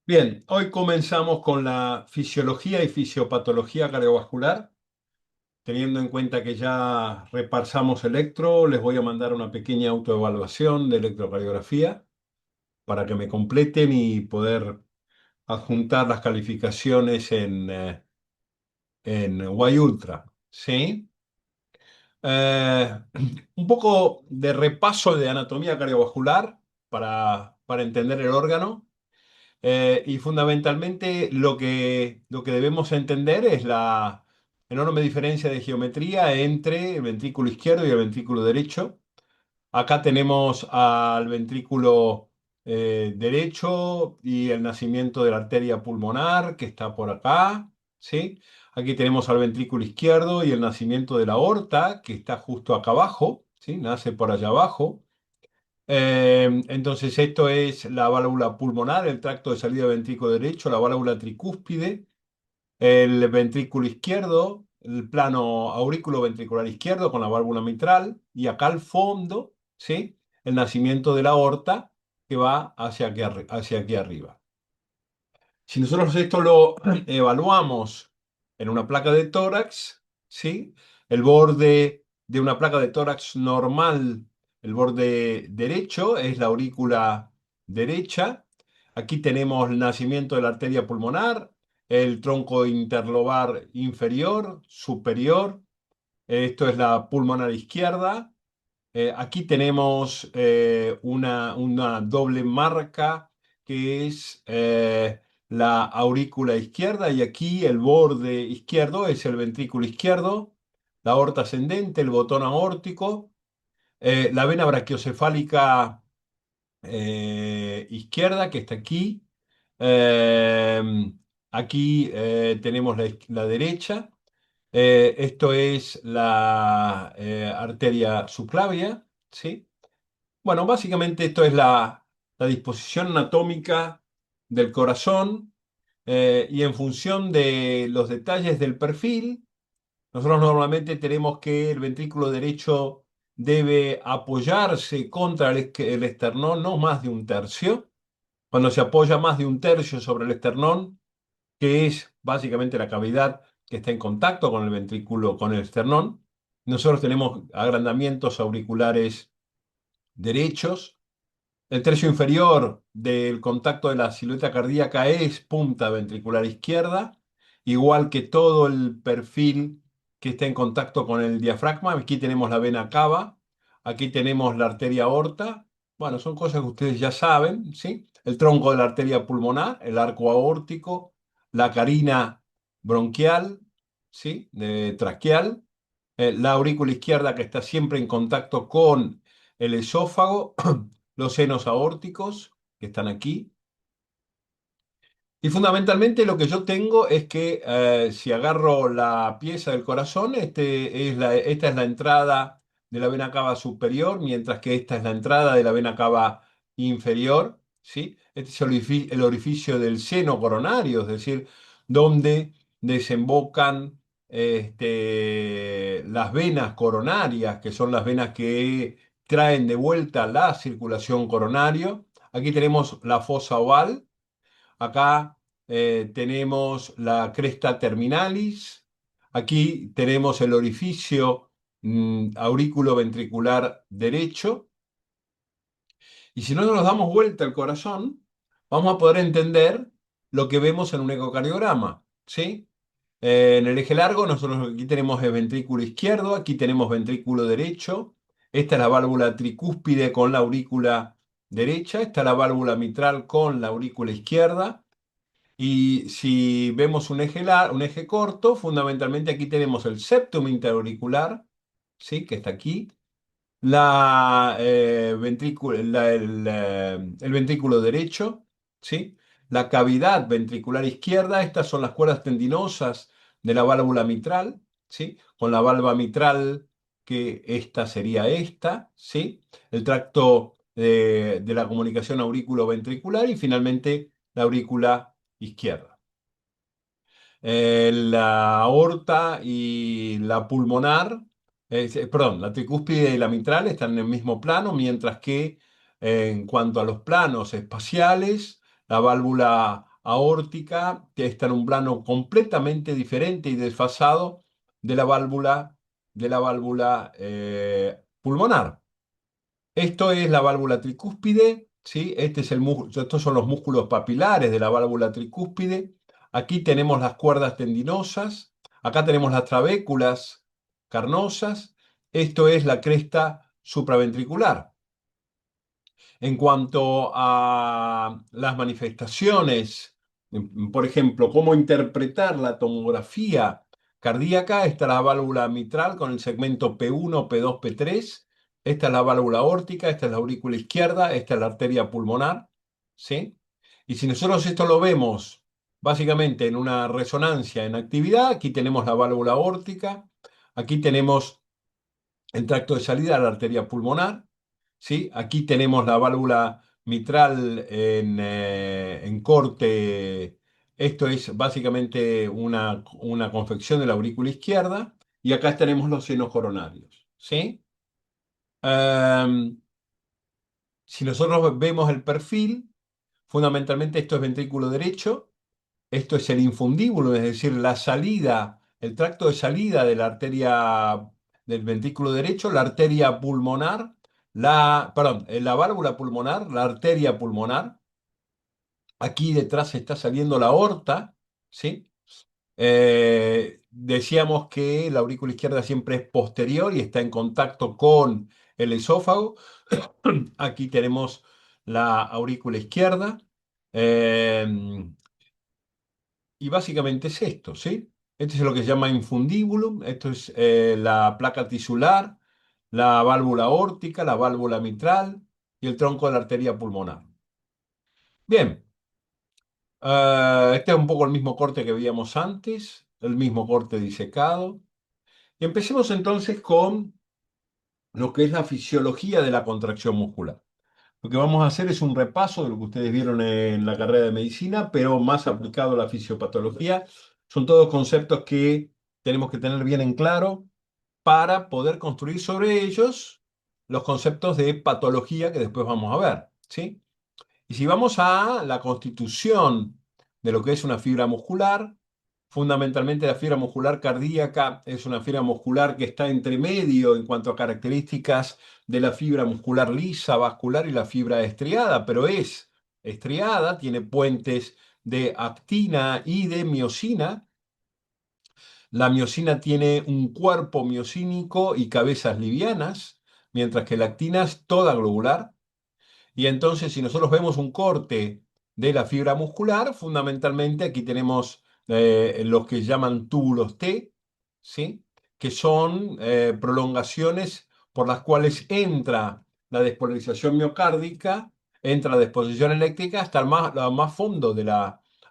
Bien, hoy comenzamos con la fisiología y fisiopatología cardiovascular. Teniendo en cuenta que ya repasamos electro, les voy a mandar una pequeña autoevaluación de electrocardiografía para que me completen y poder adjuntar las calificaciones en Y Ultra. ¿Sí? Eh, un poco de repaso de anatomía cardiovascular para entender el órgano. Y fundamentalmente lo que debemos entender es la enorme diferencia de geometría entre el ventrículo izquierdo y el ventrículo derecho. Acá tenemos al ventrículo derecho y el nacimiento de la arteria pulmonar que está por acá, ¿sí? Aquí tenemos al ventrículo izquierdo y el nacimiento de la aorta que está justo acá abajo, ¿sí? Nace por allá abajo. Entonces, esto es la válvula pulmonar, el tracto de salida del ventrículo derecho, la válvula tricúspide, el ventrículo izquierdo, el plano aurículo ventricular izquierdo con la válvula mitral, y acá al fondo, ¿sí? El nacimiento de la aorta que va hacia aquí arriba. Si nosotros esto lo evaluamos en una placa de tórax, ¿sí? El borde de una placa de tórax normal, el borde derecho es la aurícula derecha. Aquí tenemos el nacimiento de la arteria pulmonar, el tronco interlobar inferior, superior. Esto es la pulmonar izquierda. Aquí tenemos una doble marca que es la aurícula izquierda, y aquí el borde izquierdo es el ventrículo izquierdo, la aorta ascendente, el botón aórtico, la vena brachiocefálica izquierda que está aquí. Eh, Aquí tenemos la derecha. Esto es la arteria subclavia, ¿sí? Bueno, básicamente esto es la disposición anatómica del corazón, y en función de los detalles del perfil, nosotros normalmente tenemos que el ventrículo derecho debe apoyarse contra el esternón no más de un tercio. Cuando se apoya más de un tercio sobre el esternón, que es básicamente la cavidad que está en contacto con el ventrículo, con el esternón, nosotros tenemos agrandamientos auriculares derechos. El tercio inferior del contacto de la silueta cardíaca es punta ventricular izquierda, igual que todo el perfil que está en contacto con el diafragma. Aquí tenemos la vena cava, aquí tenemos la arteria aorta. Bueno, son cosas que ustedes ya saben, ¿sí? El tronco de la arteria pulmonar, el arco aórtico, la carina bronquial, ¿sí? Traqueal, la aurícula izquierda que está siempre en contacto con el esófago, los senos aórticos que están aquí. Y fundamentalmente lo que yo tengo es que si agarro la pieza del corazón, esta es la entrada de la vena cava superior, mientras que esta es la entrada de la vena cava inferior, ¿sí? Este es el orificio del seno coronario, es decir, donde desembocan las venas coronarias, que son las venas que traen de vuelta la circulación coronaria. Aquí tenemos la fosa oval. Acá tenemos la cresta terminalis. Aquí tenemos el orificio aurículo ventricular derecho. Y si no nos damos vuelta al corazón, vamos a poder entender lo que vemos en un ecocardiograma, ¿sí? En el eje largo, nosotros aquí tenemos el ventrículo izquierdo, aquí tenemos ventrículo derecho. Esta es la válvula tricúspide con la aurícula derecha. Esta es la válvula mitral con la aurícula izquierda. Y si vemos un eje corto, fundamentalmente aquí tenemos el septum interauricular, ¿sí? Que está aquí, el ventrículo derecho, ¿sí? La cavidad ventricular izquierda. Estas son las cuerdas tendinosas de la válvula mitral, ¿sí? Con la válvula mitral, que esta sería esta, ¿sí? El tracto de la comunicación aurículo-ventricular, y finalmente la aurícula izquierda. La aorta y la pulmonar, perdón, la tricúspide y la mitral están en el mismo plano, mientras que en cuanto a los planos espaciales, la válvula aórtica que está en un plano completamente diferente y desfasado de la válvula pulmonar. Esto es la válvula tricúspide, ¿sí? Estos son los músculos papilares de la válvula tricúspide. Aquí tenemos las cuerdas tendinosas, acá tenemos las trabéculas carnosas. Esto es la cresta supraventricular. En cuanto a las manifestaciones, por ejemplo, cómo interpretar la tomografía cardíaca, esta es la válvula mitral con el segmento P1, P2, P3. Esta es la válvula aórtica, esta es la aurícula izquierda, esta es la arteria pulmonar, ¿sí? Y si nosotros esto lo vemos básicamente en una resonancia en actividad, aquí tenemos la válvula aórtica, aquí tenemos el tracto de salida de la arteria pulmonar, ¿sí? Aquí tenemos la válvula mitral en corte. Esto es básicamente una confección de la aurícula izquierda. Y acá tenemos los senos coronarios, ¿sí? Em, si nosotros vemos el perfil, fundamentalmente esto es ventrículo derecho. Esto es el infundíbulo, es decir, la salida, el tracto de salida de la arteria del ventrículo derecho, la arteria pulmonar, perdón, la válvula pulmonar, la arteria pulmonar. Aquí detrás está saliendo la aorta, ¿sí? Decíamos que la aurícula izquierda siempre es posterior y está en contacto con el esófago. Aquí tenemos la aurícula izquierda. Eh, y básicamente es esto, ¿sí? Este es lo que se llama infundíbulum, esto es la placa tisular, la válvula aórtica, la válvula mitral y el tronco de la arteria pulmonar. Bien, este es un poco el mismo corte que veíamos antes, el mismo corte disecado. Y empecemos entonces con lo que es la fisiología de la contracción muscular. Lo que vamos a hacer es un repaso de lo que ustedes vieron en la carrera de medicina, pero más aplicado a la fisiopatología. Son todos conceptos que tenemos que tener bien en claro para poder construir sobre ellos los conceptos de patología que después vamos a ver, ¿sí? Y si vamos a la constitución de lo que es una fibra muscular, fundamentalmente la fibra muscular cardíaca es una fibra muscular que está entre medio en cuanto a características de la fibra muscular lisa, vascular y la fibra estriada, pero es estriada, tiene puentes de actina y de miosina. La miosina tiene un cuerpo miocínico y cabezas livianas, mientras que la actina es toda globular. Y entonces, si nosotros vemos un corte de la fibra muscular, fundamentalmente aquí tenemos los que llaman túbulos T, ¿sí? Que son prolongaciones por las cuales entra la despolarización miocárdica, entra la disposición eléctrica hasta lo más fondo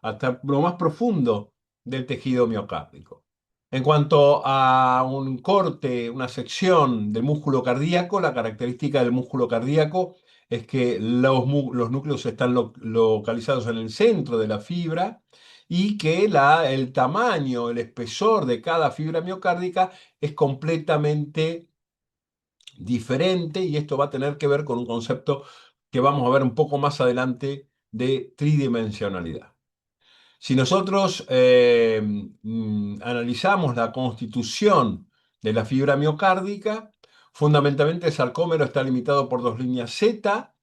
hasta lo más profundo del tejido miocárdico. En cuanto a un corte, una sección del músculo cardíaco, la característica del músculo cardíaco es que los núcleos están localizados en el centro de la fibra y que el tamaño, el espesor de cada fibra miocárdica es completamente diferente y esto va a tener que ver con un concepto que vamos a ver un poco más adelante de tridimensionalidad. Si nosotros analizamos la constitución de la fibra miocárdica, fundamentalmente el sarcómero está limitado por dos líneas Z,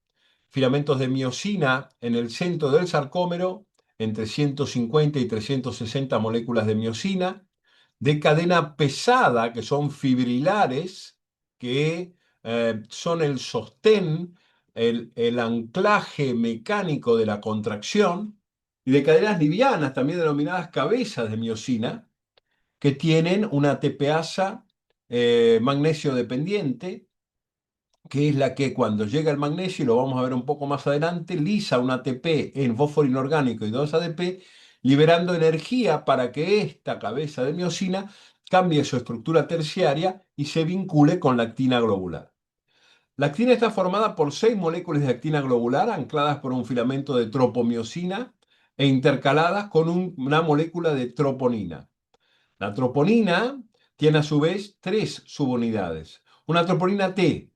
filamentos de miosina en el centro del sarcómero, entre 150 y 360 moléculas de miosina, de cadena pesada, que son fibrilares, que son el sostén, el anclaje mecánico de la contracción, y de cadenas livianas, también denominadas cabezas de miosina, que tienen una tepeasa magnesio dependiente, que es la que cuando llega el magnesio, y lo vamos a ver un poco más adelante, lisa un ATP en fósforo inorgánico y 2 ADP, liberando energía para que esta cabeza de miosina cambie su estructura terciaria y se vincule con la actina globular. La actina está formada por 6 moléculas de actina globular ancladas por un filamento de tropomiosina e intercaladas con una molécula de troponina. La troponina tiene a su vez 3 subunidades. Una troponina T,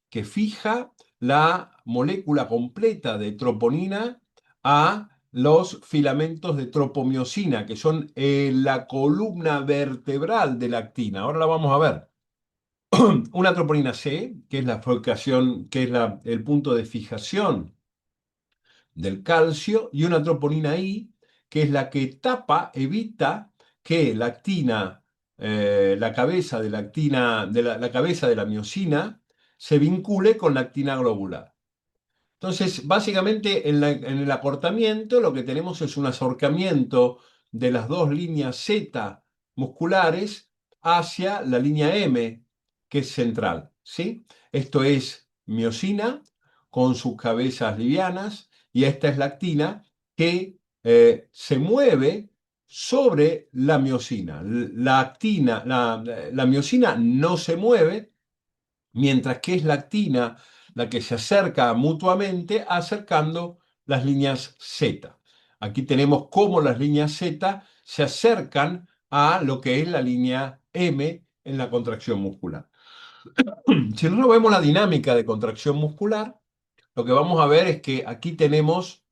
que fija la molécula completa de troponina a los filamentos de tropomiosina, que son la columna vertebral de la actina. Ahora la vamos a ver. Una troponina C, que es la fijación, que es el punto de fijación del calcio, y una troponina I, que es la que tapa, evita que la actina, la cabeza de la actina, la cabeza de la miosina, se vincule con la actina globular. Entonces, básicamente en el acortamiento lo que tenemos es un acercamiento de las dos líneas Z musculares hacia la línea M, que es central, ¿sí? Esto es miosina con sus cabezas livianas y esta es la actina que se mueve sobre la miosina. La actina, la miosina no se mueve, mientras que es la actina la que se acerca mutuamente acercando las líneas Z. Aquí tenemos cómo las líneas Z se acercan a lo que es la línea M en la contracción muscular. Si nosotros vemos la dinámica de contracción muscular, lo que vamos a ver es que aquí tenemos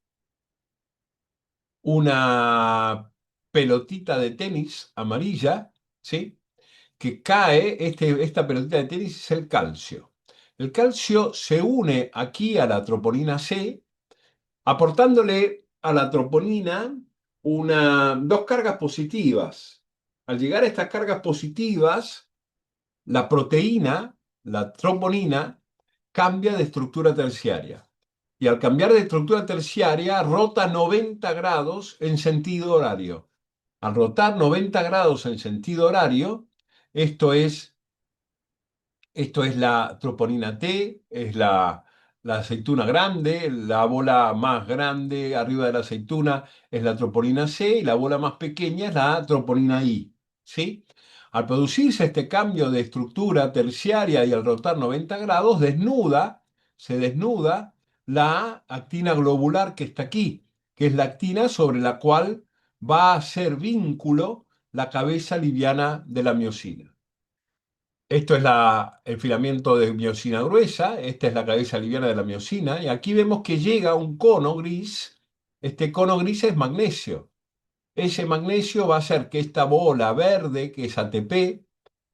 una pelotita de tenis amarilla, ¿sí? Que cae, esta pelotita de tenis es el calcio. El calcio se une aquí a la troponina C, aportándole a la troponina dos cargas positivas. Al llegar a estas cargas positivas, la proteína, la troponina, cambia de estructura terciaria. Y al cambiar de estructura terciaria, rota 90 grados en sentido horario. Al rotar 90 grados en sentido horario, esto es esto es la troponina T, es la aceituna grande, la bola más grande arriba de la aceituna es la troponina C y la bola más pequeña es la troponina I, ¿sí? Al producirse este cambio de estructura terciaria y al rotar 90 grados, se desnuda la actina globular que está aquí, que es la actina sobre la cual va a hacer vínculo la cabeza liviana de la miosina. Esto es el filamento de miosina gruesa, esta es la cabeza liviana de la miosina, y aquí vemos que llega un cono gris. Este cono gris es magnesio. Ese magnesio va a hacer que esta bola verde, que es ATP,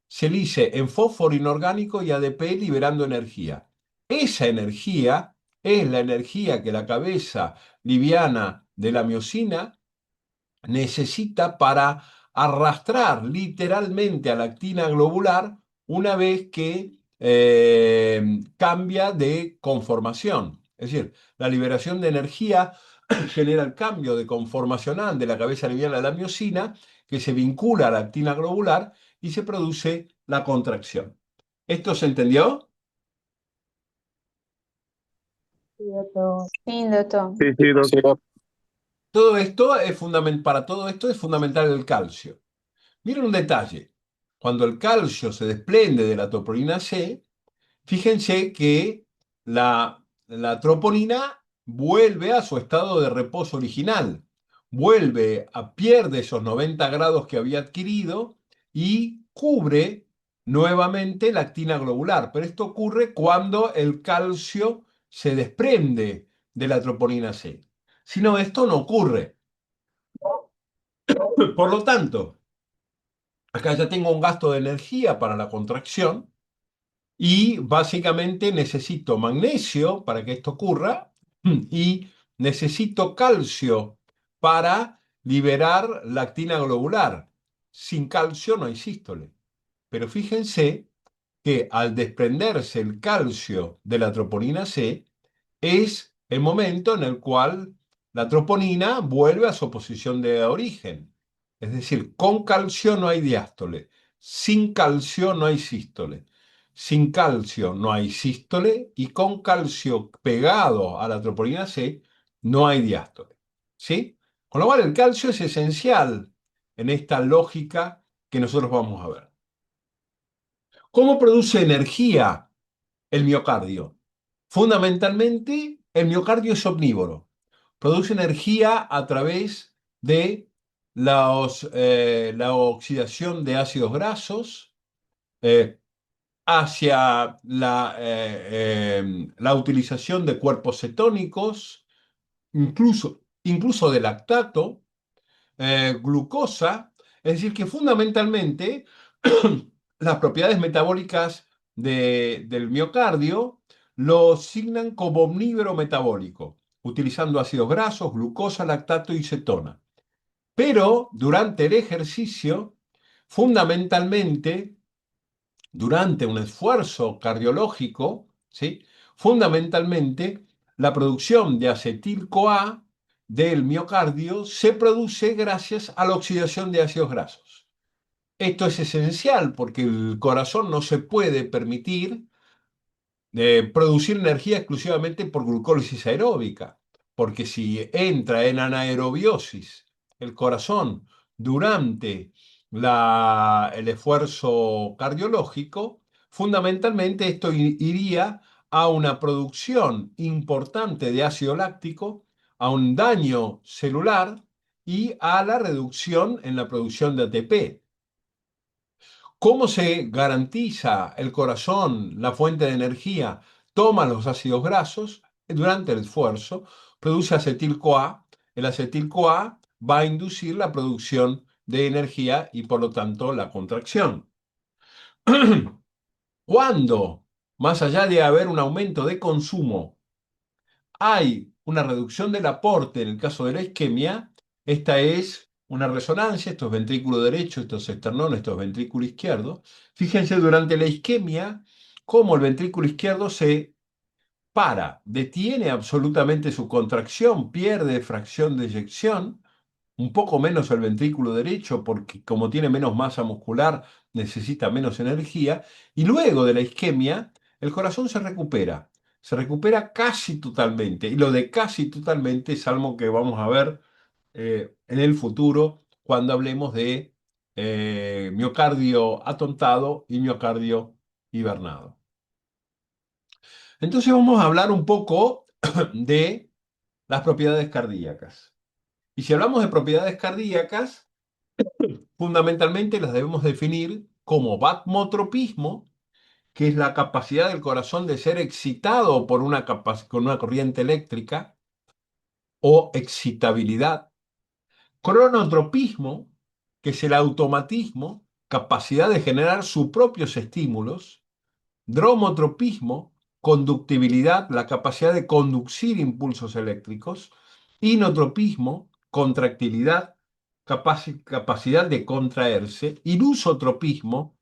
se lise en fósforo inorgánico y ADP liberando energía. Esa energía es la energía que la cabeza liviana de la miosina necesita para arrastrar literalmente a la actina globular una vez que cambia de conformación. Es decir, la liberación de energía genera el cambio de conformacional de la cabeza liviana de la miosina, que se vincula a la actina globular y se produce la contracción. ¿Esto se entendió? Sí, doctor. Sí, doctor. Sí, sí, doctor. Todo esto es para todo esto es fundamental el calcio. Miren un detalle. Cuando el calcio se desprende de la troponina C, fíjense que la troponina vuelve a su estado de reposo original. Pierde esos 90 grados que había adquirido y cubre nuevamente la actina globular. Pero esto ocurre cuando el calcio se desprende de la troponina C. Si no, esto no ocurre. Por lo tanto, acá ya tengo un gasto de energía para la contracción y básicamente necesito magnesio para que esto ocurra y necesito calcio para liberar la actina globular. Sin calcio no hay sístole. Pero fíjense que al desprenderse el calcio de la troponina C, es el momento en el cual la troponina vuelve a su posición de origen. Es decir, con calcio no hay diástole, sin calcio no hay sístole. Sin calcio no hay sístole y con calcio pegado a la troponina C no hay diástole. ¿Sí? Con lo cual el calcio es esencial en esta lógica que nosotros vamos a ver. ¿Cómo produce energía el miocardio? Fundamentalmente, el miocardio es omnívoro. Produce energía a través de la oxidación de ácidos grasos, eh, hacia la utilización de cuerpos cetónicos, incluso incluso de lactato, glucosa, es decir, que fundamentalmente las propiedades metabólicas del miocardio lo asignan como omnívoro metabólico, utilizando ácidos grasos, glucosa, lactato y cetona. Pero durante el ejercicio, fundamentalmente, durante un esfuerzo cardiológico, ¿sí? Fundamentalmente, la producción de acetil-CoA del miocardio se produce gracias a la oxidación de ácidos grasos. Esto es esencial porque el corazón no se puede permitir producir energía exclusivamente por glucólisis aeróbica, porque si entra en anaerobiosis el corazón durante el esfuerzo cardiológico, fundamentalmente esto iría a una producción importante de ácido láctico, a un daño celular y a la reducción en la producción de ATP. ¿Cómo se garantiza el corazón, la fuente de energía? Toma los ácidos grasos durante el esfuerzo, produce acetil-CoA. El acetil-CoA va a inducir la producción de energía y por lo tanto la contracción. Cuando, más allá de haber un aumento de consumo, hay una reducción del aporte en el caso de la isquemia, esta es una resonancia, esto es ventrículo derecho, esto es esternón, esto es ventrículo izquierdo. Fíjense durante la isquemia cómo el ventrículo izquierdo se detiene absolutamente su contracción, pierde fracción de eyección, un poco menos el ventrículo derecho porque como tiene menos masa muscular necesita menos energía y luego de la isquemia el corazón se recupera casi totalmente y lo de casi totalmente es algo que vamos a ver en el futuro cuando hablemos de miocardio atontado y miocardio hibernado. Entonces vamos a hablar un poco de las propiedades cardíacas. Y si hablamos de propiedades cardíacas, fundamentalmente las debemos definir como vagotropismo, que es la capacidad del corazón de ser excitado por con una corriente eléctrica o excitabilidad. Cronotropismo, que es el automatismo, capacidad de generar sus propios estímulos. Dromotropismo, conductibilidad, la capacidad de conducir impulsos eléctricos. Inotropismo, contractilidad, capacidad de contraerse. Y lusotropismo,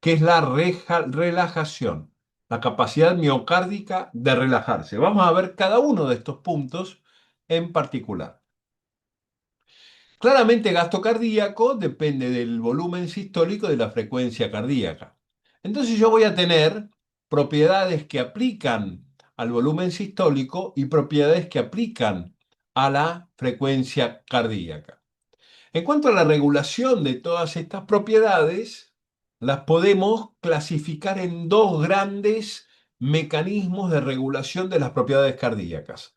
que es la relajación, la capacidad miocárdica de relajarse. Vamos a ver cada uno de estos puntos en particular. Claramente, gasto cardíaco depende del volumen sistólico de la frecuencia cardíaca. Entonces yo voy a tener propiedades que aplican al volumen sistólico y propiedades que aplican a la frecuencia cardíaca. En cuanto a la regulación de todas estas propiedades, las podemos clasificar en dos grandes mecanismos de regulación de las propiedades cardíacas.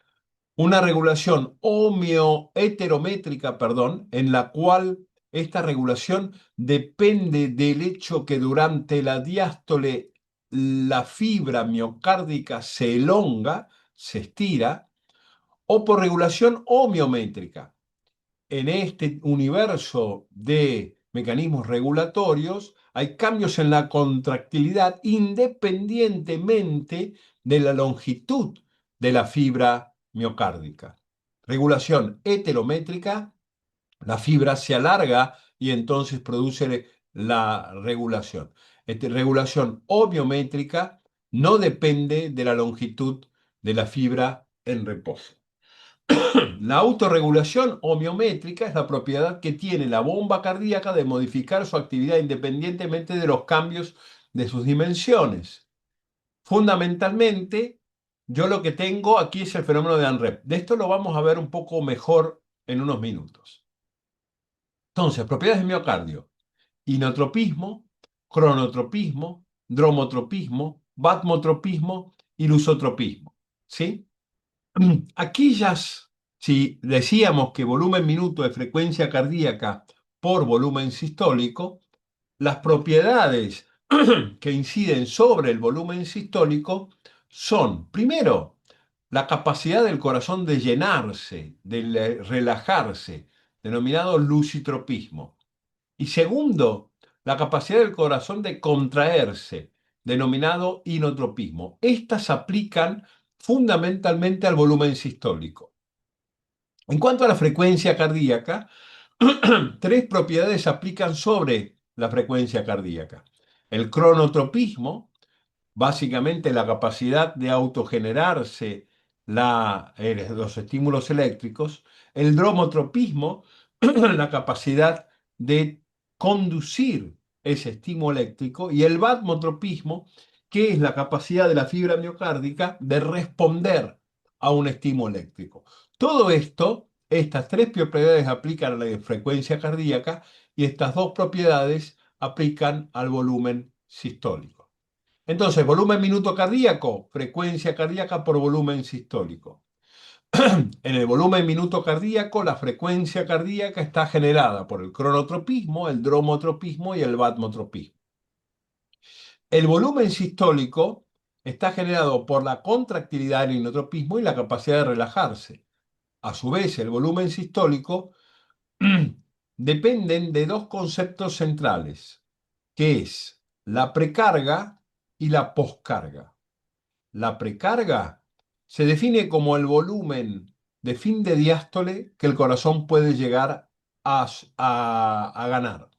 Una regulación homeoheterométrica, perdón, en la cual esta regulación depende del hecho que durante la diástole la fibra miocárdica se elonga, se estira, o por regulación homeométrica. En este universo de mecanismos regulatorios hay cambios en la contractilidad independientemente de la longitud de la fibra miocárdica. Regulación heterométrica, la fibra se alarga y entonces produce la regulación. Regulación homeométrica no depende de la longitud de la fibra en reposo. La autorregulación homeométrica es la propiedad que tiene la bomba cardíaca de modificar su actividad independientemente de los cambios de sus dimensiones. Fundamentalmente, yo lo que tengo aquí es el fenómeno de ANREP. De esto lo vamos a ver un poco mejor en unos minutos. Entonces, propiedades de miocardio: inotropismo, cronotropismo, dromotropismo, vagotropismo y lusotropismo. ¿Sí? Aquellas, si decíamos que volumen minuto de frecuencia cardíaca por volumen sistólico, las propiedades que inciden sobre el volumen sistólico son, primero, la capacidad del corazón de llenarse, de relajarse, denominado lusitropismo. Y segundo, la capacidad del corazón de contraerse, denominado inotropismo. Estas aplican fundamentalmente al volumen sistólico. En cuanto a la frecuencia cardíaca, tres propiedades se aplican sobre la frecuencia cardíaca. El cronotropismo, básicamente la capacidad de autogenerarse los estímulos eléctricos, el dromotropismo, la capacidad de conducir ese estímulo eléctrico, y el batmotropismo, que es la capacidad de la fibra miocárdica de responder a un estímulo eléctrico. Todo esto, estas tres propiedades aplican a la frecuencia cardíaca y estas dos propiedades aplican al volumen sistólico. Entonces, volumen minuto cardíaco, frecuencia cardíaca por volumen sistólico. En el volumen minuto cardíaco, la frecuencia cardíaca está generada por el cronotropismo, el dromotropismo y el batmotropismo. El volumen sistólico está generado por la contractilidad del inotropismo y la capacidad de relajarse. A su vez, el volumen sistólico dependen de dos conceptos centrales, que es la precarga y la poscarga. La precarga se define como el volumen de fin de diástole que el corazón puede llegar a ganar.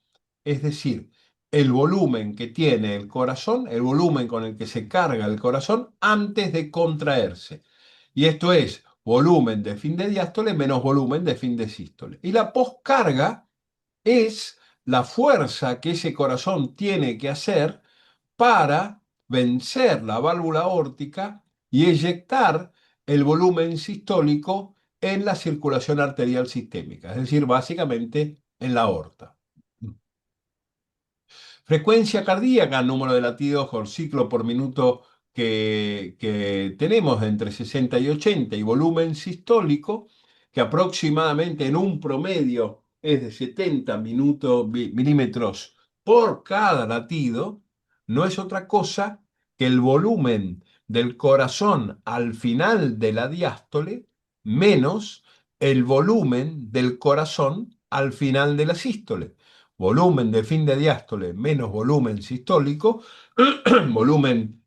Es decir, el volumen que tiene el corazón, el volumen con el que se carga el corazón antes de contraerse. Y esto es volumen de fin de diástole menos volumen de fin de sístole. Y la poscarga es la fuerza que ese corazón tiene que hacer para vencer la válvula aórtica y eyectar el volumen sistólico en la circulación arterial sistémica, es decir, básicamente en la aorta. Frecuencia cardíaca, número de latidos por ciclo por minuto que tenemos entre 60 y 80, y volumen sistólico, que aproximadamente en un promedio es de 70 milímetros por cada latido, no es otra cosa que el volumen del corazón al final de la diástole menos el volumen del corazón al final de la sístole. Volumen de fin de diástole menos volumen sistólico, volumen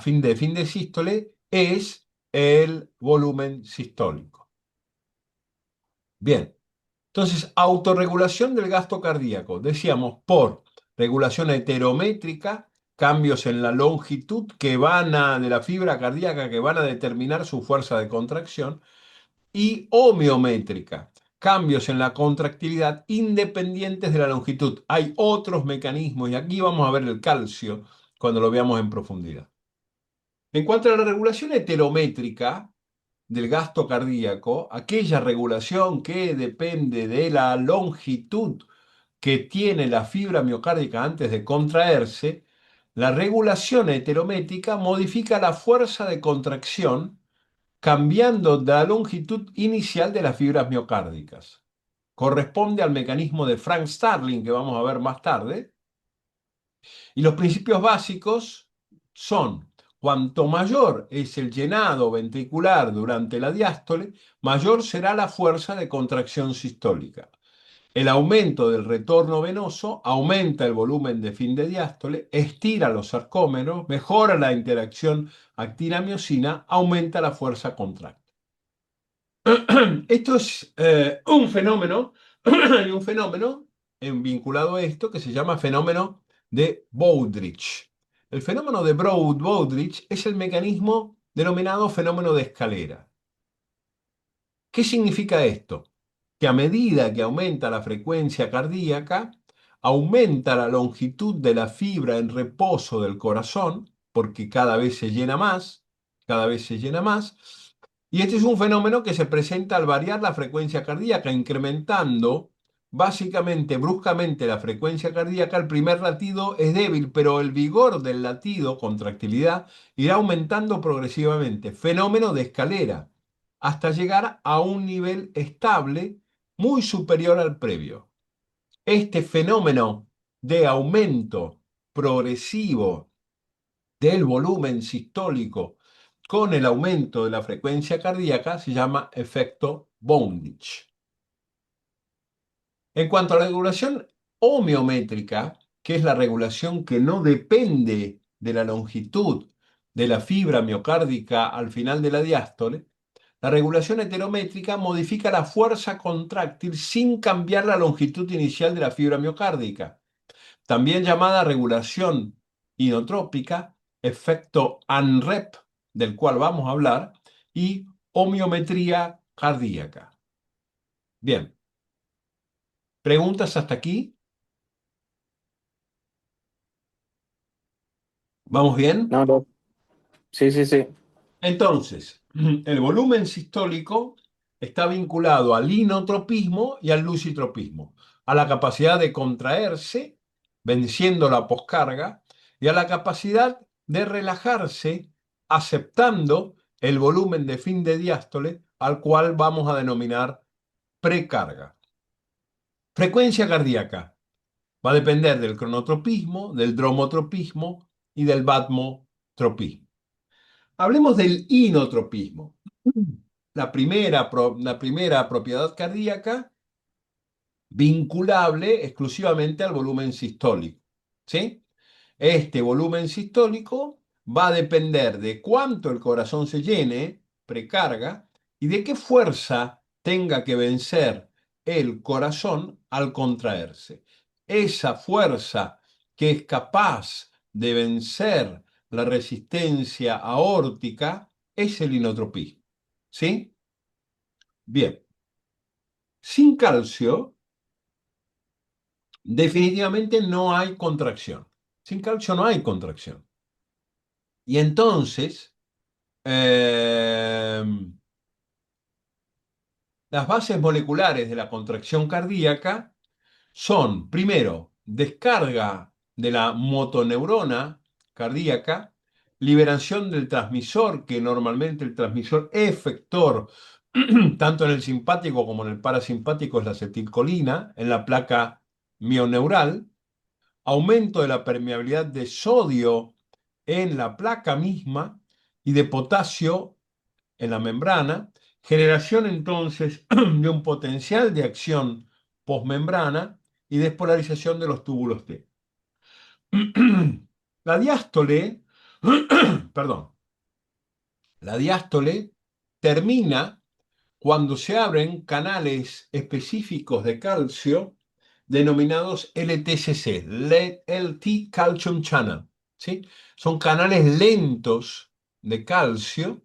fin de sístole es el volumen sistólico. Bien, entonces, autorregulación del gasto cardíaco. Decíamos por regulación heterométrica, cambios en la longitud de la fibra cardíaca que van a determinar su fuerza de contracción, y homeométrica, cambios en la contractilidad independientes de la longitud. Hay otros mecanismos y aquí vamos a ver el calcio cuando lo veamos en profundidad. En cuanto a la regulación heterométrica del gasto cardíaco, aquella regulación que depende de la longitud que tiene la fibra miocárdica antes de contraerse, la regulación heterométrica modifica la fuerza de contracción cambiando la longitud inicial de las fibras miocárdicas. Corresponde al mecanismo de Frank Starling que vamos a ver más tarde. Y los principios básicos son: cuanto mayor es el llenado ventricular durante la diástole, mayor será la fuerza de contracción sistólica. El aumento del retorno venoso aumenta el volumen de fin de diástole, estira los sarcómeros, mejora la interacción actina-miosina, aumenta la fuerza contráctil. Esto es un fenómeno vinculado a esto que se llama fenómeno de Bowdrich. El fenómeno de Bowdrich es el mecanismo denominado fenómeno de escalera. ¿Qué significa esto? Que a medida que aumenta la frecuencia cardíaca, aumenta la longitud de la fibra en reposo del corazón, porque cada vez se llena más, cada vez se llena más, y este es un fenómeno que se presenta al variar la frecuencia cardíaca, incrementando básicamente, bruscamente la frecuencia cardíaca. El primer latido es débil, pero el vigor del latido, contractilidad, irá aumentando progresivamente. Fenómeno de escalera, hasta llegar a un nivel estable muy superior al previo. Este fenómeno de aumento progresivo del volumen sistólico con el aumento de la frecuencia cardíaca se llama efecto Bondage. En cuanto a la regulación homeométrica, que es la regulación que no depende de la longitud de la fibra miocárdica al final de la diástole, la regulación heterométrica modifica la fuerza contráctil sin cambiar la longitud inicial de la fibra miocárdica, también llamada regulación inotrópica, efecto ANREP, del cual vamos a hablar, y homeometría cardíaca. Bien, ¿preguntas hasta aquí? ¿Vamos bien? No, no. Sí, sí, sí. Entonces, el volumen sistólico está vinculado al inotropismo y al lusitropismo, a la capacidad de contraerse, venciendo la poscarga, y a la capacidad de relajarse, aceptando el volumen de fin de diástole, al cual vamos a denominar precarga. Frecuencia cardíaca va a depender del cronotropismo, del dromotropismo y del batmotropismo. Hablemos del inotropismo. La primera propiedad cardíaca vinculable exclusivamente al volumen sistólico. ¿Sí? Este volumen sistólico va a depender de cuánto el corazón se llene, precarga, y de qué fuerza tenga que vencer el corazón al contraerse. Esa fuerza que es capaz de vencer la resistencia aórtica es el inotropismo. ¿Sí? Bien. Sin calcio, definitivamente no hay contracción. Sin calcio no hay contracción. Y entonces, eh, las bases moleculares de la contracción cardíaca son, primero, descarga de la motoneurona cardíaca, liberación del transmisor, que normalmente el transmisor efector, tanto en el simpático como en el parasimpático, es la acetilcolina, en la placa mioneural, aumento de la permeabilidad de sodio en la placa misma y de potasio en la membrana, generación entonces de un potencial de acción posmembrana y despolarización de los túbulos T. La diástole, perdón, la diástole termina cuando se abren canales específicos de calcio denominados LTCC, LT Calcium Channel, ¿sí? Son canales lentos de calcio,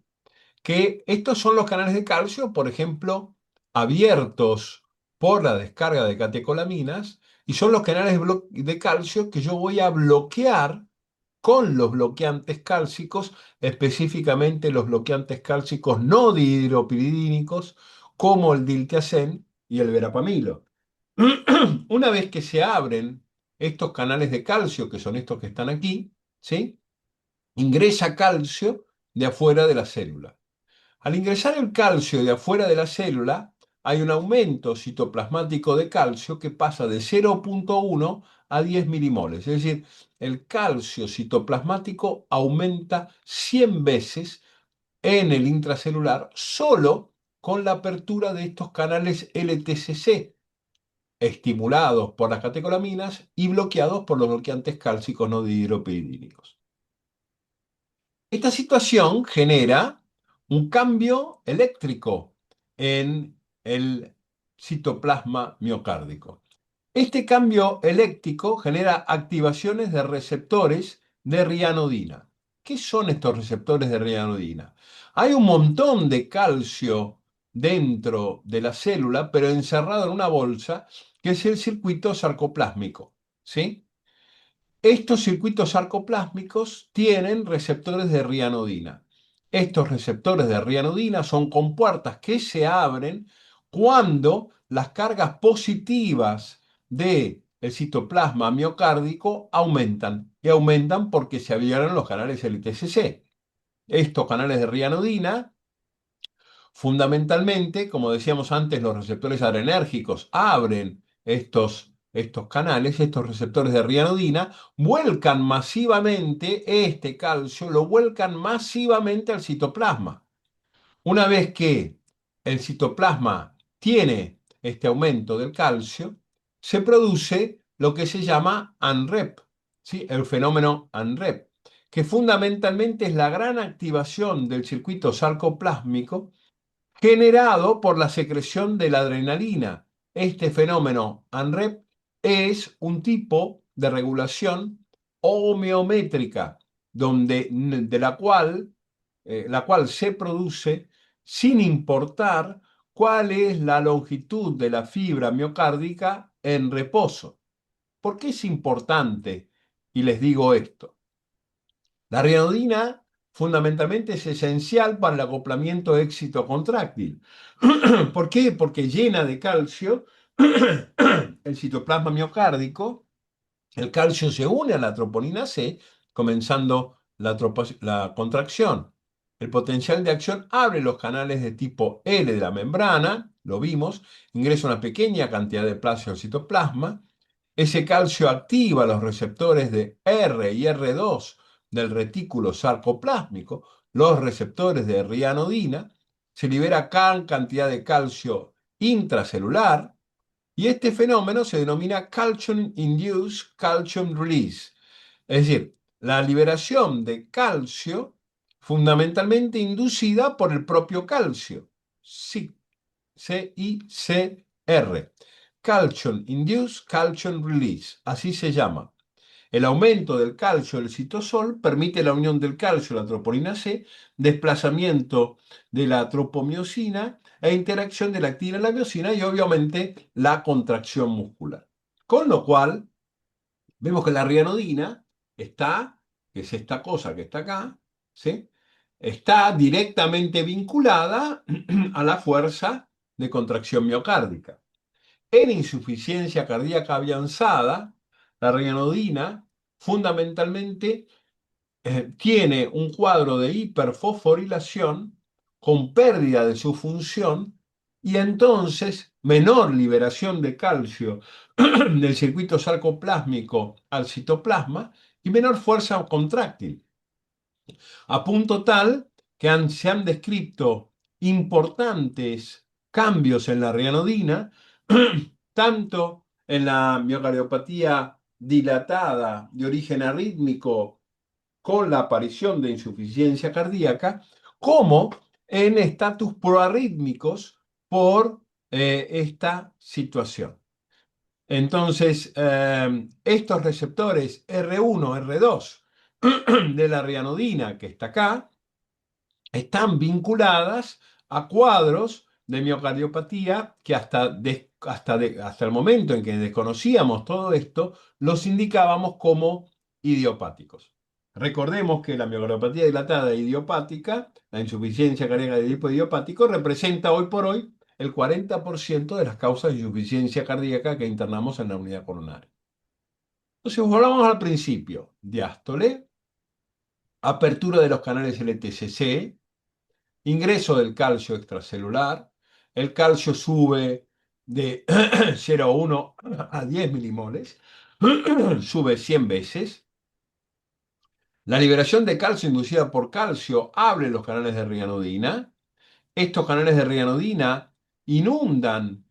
que estos son los canales de calcio, por ejemplo, abiertos por la descarga de catecolaminas, y son los canales de calcio que yo voy a bloquear con los bloqueantes cálcicos, específicamente los bloqueantes cálcicos no dihidropiridínicos, como el diltiazem y el verapamilo. Una vez que se abren estos canales de calcio, que son estos que están aquí, ¿sí? Ingresa calcio de afuera de la célula. Al ingresar el calcio de afuera de la célula, hay un aumento citoplasmático de calcio que pasa de 0,1 a 10 milimoles. Es decir, el calcio citoplasmático aumenta 100 veces en el intracelular solo con la apertura de estos canales LTCC, estimulados por las catecolaminas y bloqueados por los bloqueantes cálcicos no dihidropiridínicos. Esta situación genera un cambio eléctrico en el citoplasma miocárdico. Este cambio eléctrico genera activaciones de receptores de rianodina. ¿Qué son estos receptores de rianodina? Hay un montón de calcio dentro de la célula, pero encerrado en una bolsa, que es el circuito sarcoplásmico. ¿Sí? Estos circuitos sarcoplásmicos tienen receptores de rianodina. Estos receptores de rianodina son compuertas que se abren cuando las cargas positivas del citoplasma miocárdico aumentan. Y aumentan porque se abrieron los canales LTCC. Estos canales de rianodina, fundamentalmente, como decíamos antes, los receptores adrenérgicos abren estos estos canales, estos receptores de rianodina, vuelcan masivamente este calcio, lo vuelcan masivamente al citoplasma. Una vez que el citoplasma tiene este aumento del calcio, se produce lo que se llama UNREP, ¿sí? El fenómeno UNREP, que fundamentalmente es la gran activación del circuito sarcoplásmico generado por la secreción de la adrenalina. Este fenómeno UNREP es un tipo de regulación homeométrica, de la cual se produce sin importar cuál es la longitud de la fibra miocárdica en reposo. ¿Por qué es importante? Y les digo esto. La rianodina fundamentalmente es esencial para el acoplamiento éxito contráctil. ¿Por qué? Porque llena de calcio el citoplasma miocárdico. El calcio se une a la troponina C, comenzando la contracción. El potencial de acción abre los canales de tipo L de la membrana, lo vimos, ingresa una pequeña cantidad de plasma al citoplasma. Ese calcio activa los receptores de R y R2 del retículo sarcoplásmico, los receptores de rianodina. Se libera gran cantidad de calcio intracelular, y este fenómeno se denomina calcium-induced calcium release, es decir, la liberación de calcio fundamentalmente inducida por el propio calcio. Sí, CICR. Calcium-induced calcium release, así se llama. El aumento del calcio del citosol permite la unión del calcio a la troponina C, desplazamiento de la tropomiosina e interacción de la actina y la miosina y obviamente la contracción muscular. Con lo cual, vemos que la rianodina está, que es esta cosa que está acá, ¿sí? Está directamente vinculada a la fuerza de contracción miocárdica. En insuficiencia cardíaca avanzada, la rianodina fundamentalmente tiene un cuadro de hiperfosforilación con pérdida de su función y entonces menor liberación de calcio del circuito sarcoplásmico al citoplasma y menor fuerza contráctil, a punto tal que se han descrito importantes cambios en la rianodina, tanto en la miocardiopatía dilatada de origen arrítmico con la aparición de insuficiencia cardíaca, como en estatus proarrítmicos por esta situación. Entonces, estos receptores R1, R2 de la rianodina que está acá, están vinculadas a cuadros de miocardiopatía que hasta el momento en que desconocíamos todo esto, los indicábamos como idiopáticos. Recordemos que la miocardiopatía dilatada idiopática, la insuficiencia cardíaca de tipo idiopático, representa hoy por hoy el 40% de las causas de insuficiencia cardíaca que internamos en la unidad coronaria. Entonces, volvamos al principio. Diástole, apertura de los canales LTCC, ingreso del calcio extracelular, el calcio sube de 0,1 a 10 milimoles, sube 100 veces. La liberación de calcio inducida por calcio abre los canales de rianodina. Estos canales de rianodina inundan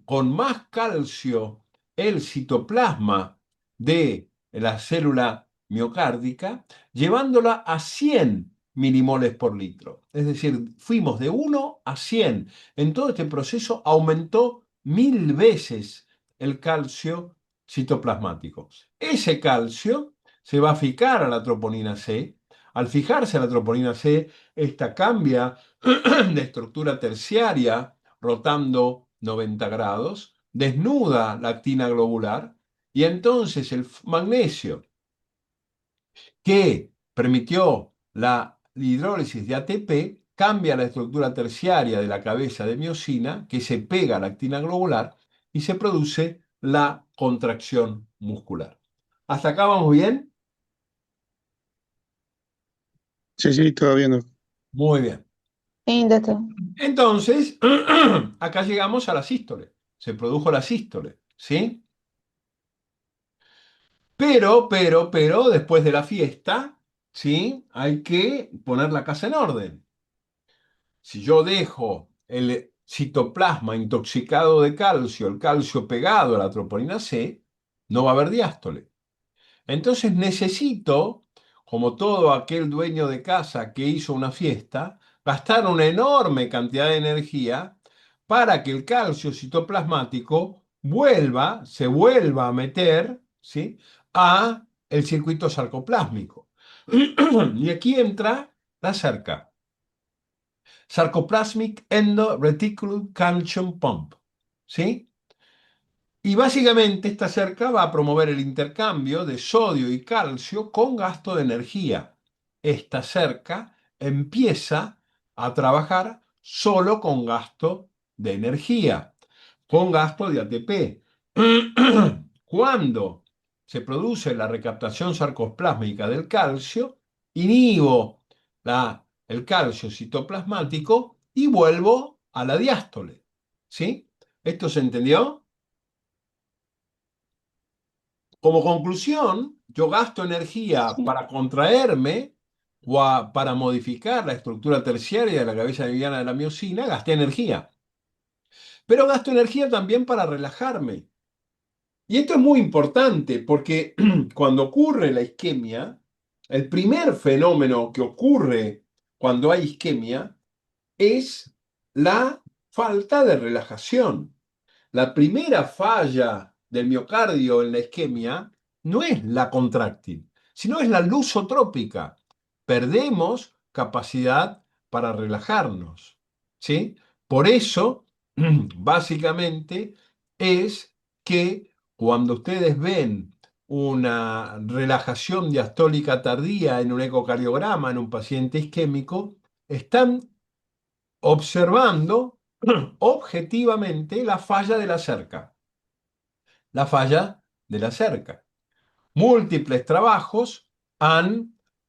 con más calcio el citoplasma de la célula miocárdica, llevándola a 100 milimoles por litro. Es decir, fuimos de 1 a 100. En todo este proceso aumentó 1000 veces el calcio citoplasmático. Ese calcio se va a fijar a la troponina C. Al fijarse a la troponina C, esta cambia de estructura terciaria rotando 90 grados, desnuda la actina globular y entonces el magnesio que permitió la hidrólisis de ATP cambia la estructura terciaria de la cabeza de miosina que se pega a la actina globular y se produce la contracción muscular. ¿Hasta acá vamos bien? Sí, sí, todo bien, ¿no? Muy bien. Sí, doctor. Entonces, acá llegamos a la sístole. Se produjo la sístole, ¿sí? Pero, después de la fiesta, ¿sí? Hay que poner la casa en orden. Si yo dejo el citoplasma intoxicado de calcio, el calcio pegado a la troponina C, no va a haber diástole. Entonces necesito, como todo aquel dueño de casa que hizo una fiesta, gastar una enorme cantidad de energía para que el calcio citoplasmático se vuelva a meter, ¿sí? a el circuito sarcoplásmico. Y aquí entra la cerca. Sarcoplasmic Endo-Reticulum Calcium Pump. ¿Sí? Y básicamente esta cerca va a promover el intercambio de sodio y calcio con gasto de energía. Esta cerca empieza a trabajar solo con gasto de energía, con gasto de ATP. Cuando se produce la recaptación sarcoplásmica del calcio, inhibo el calcio citoplasmático y vuelvo a la diástole. ¿Sí? ¿Esto se entendió? Como conclusión, yo gasto energía Sí, para contraerme o para modificar la estructura terciaria de la cabeza liviana de la miocina, gasté energía. Pero gasto energía también para relajarme. Y esto es muy importante porque cuando ocurre la isquemia, el primer fenómeno que ocurre cuando hay isquemia es la falta de relajación. La primera falla del miocardio en la isquemia no es la contráctil, sino es la lusotrópica. Perdemos capacidad para relajarnos, ¿sí? Por eso, básicamente, es que cuando ustedes ven una relajación diastólica tardía en un ecocardiograma en un paciente isquémico, están observando objetivamente la falla de la cerca. La falla de la cerca. Múltiples trabajos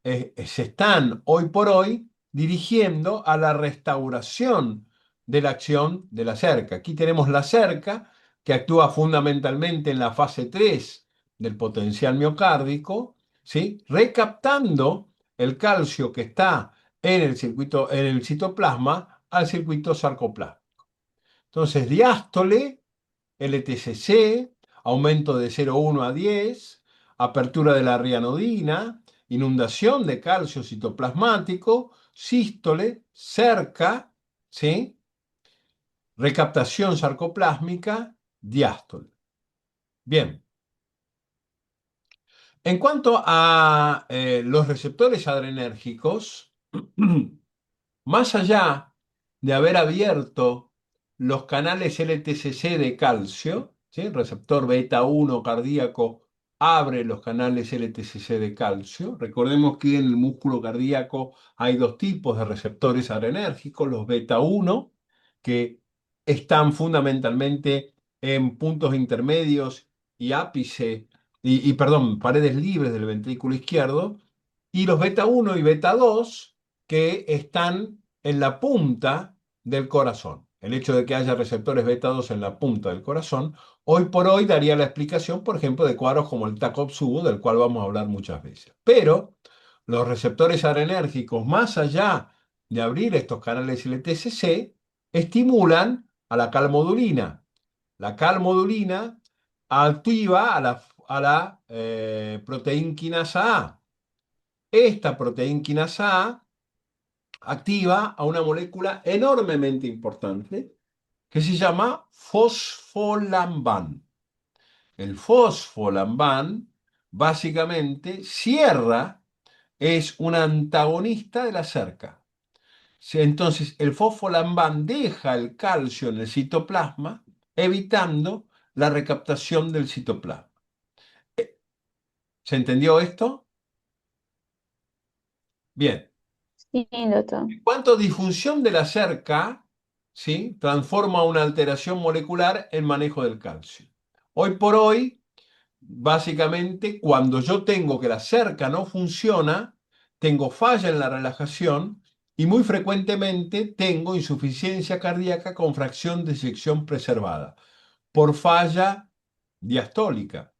se están hoy por hoy dirigiendo a la restauración de la acción de la cerca. Aquí tenemos la cerca que actúa fundamentalmente en la fase 3 del potencial miocárdico, ¿sí? Recaptando el calcio que está en el circuito, en el citoplasma al circuito sarcoplasma. Entonces, diástole, LTCC, aumento de 0,1 a 10, apertura de la rianodina, inundación de calcio citoplasmático, sístole, cerca, ¿sí? Recaptación sarcoplásmica, diástole. Bien. En cuanto a los receptores adrenérgicos, más allá de haber abierto los canales LTCC de calcio, ¿sí? El receptor beta 1 cardíaco abre los canales LTCC de calcio. Recordemos que en el músculo cardíaco hay dos tipos de receptores adrenérgicos, los beta 1, que están fundamentalmente en puntos intermedios y ápice, perdón, paredes libres del ventrículo izquierdo, y los beta 1 y beta 2 que están en la punta del corazón. El hecho de que haya receptores beta 2 en la punta del corazón, hoy por hoy daría la explicación, por ejemplo, de cuadros como el Takotsubo, del cual vamos a hablar muchas veces. Pero los receptores adrenérgicos, más allá de abrir estos canales LTCC, estimulan a la calmodulina. La calmodulina activa a la proteína quinasa A. Esta proteína quinasa A activa a una molécula enormemente importante que se llama fosfolambán. El fosfolambán básicamente es un antagonista de la cerca. Entonces, el fosfolambán deja el calcio en el citoplasma, evitando la recaptación del citoplasma. ¿Se entendió esto? Bien. sí, doctor. En cuanto a disfunción de la cerca, ¿sí? Transforma una alteración molecular en manejo del calcio. Hoy por hoy, básicamente, cuando yo tengo que la cerca no funciona, tengo falla en la relajación y muy frecuentemente tengo insuficiencia cardíaca con fracción de eyección preservada por falla diastólica.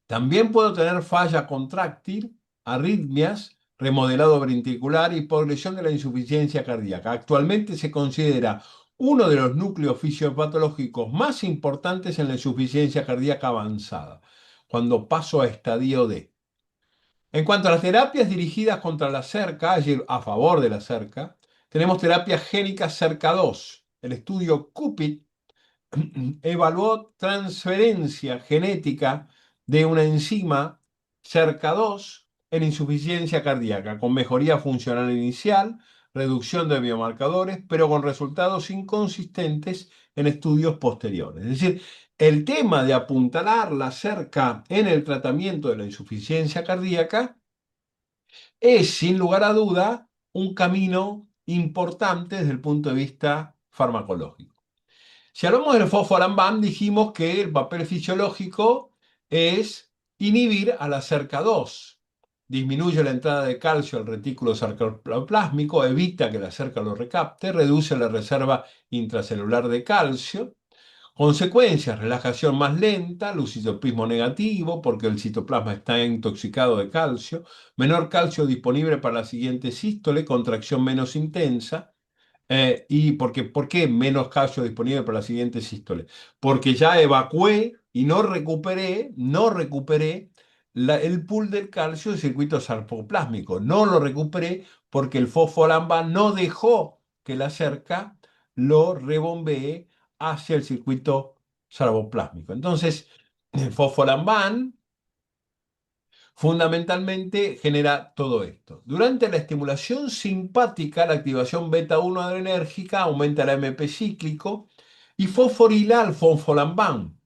También puedo tener falla contráctil, arritmias, remodelado ventricular y progresión de la insuficiencia cardíaca. Actualmente se considera uno de los núcleos fisiopatológicos más importantes en la insuficiencia cardíaca avanzada, cuando paso a estadio D. En cuanto a las terapias dirigidas contra la cerca, es decir, a favor de la cerca, tenemos terapia génica cerca 2. El estudio CUPIT evaluó transferencia genética de una enzima SERCA2 en insuficiencia cardíaca, con mejoría funcional inicial, reducción de biomarcadores, pero con resultados inconsistentes en estudios posteriores. Es decir, el tema de apuntalar la cerca en el tratamiento de la insuficiencia cardíaca es, sin lugar a duda, un camino importante desde el punto de vista farmacológico. Si hablamos del fosfolambán, dijimos que el papel fisiológico es inhibir a la cerca 2. Disminuye la entrada de calcio al retículo sarcoplásmico, evita que la cerca lo recapte, reduce la reserva intracelular de calcio. Consecuencias: relajación más lenta, lucidopismo negativo, porque el citoplasma está intoxicado de calcio, menor calcio disponible para la siguiente sístole, contracción menos intensa. ¿Y por qué menos calcio disponible para la siguiente sístole? Porque ya evacué y no recuperé el pool del calcio del circuito sarcoplásmico. No lo recuperé porque el fosfolambán no dejó que la cerca lo rebombee hacia el circuito sarcoplásmico. Entonces, el fosfolambán fundamentalmente genera todo esto. Durante la estimulación simpática, la activación beta 1 adrenérgica aumenta el AMP cíclico y fosforila al fosfolambán.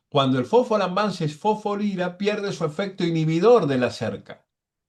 Cuando el fosfolambán se fosforila, pierde su efecto inhibidor de la cerca.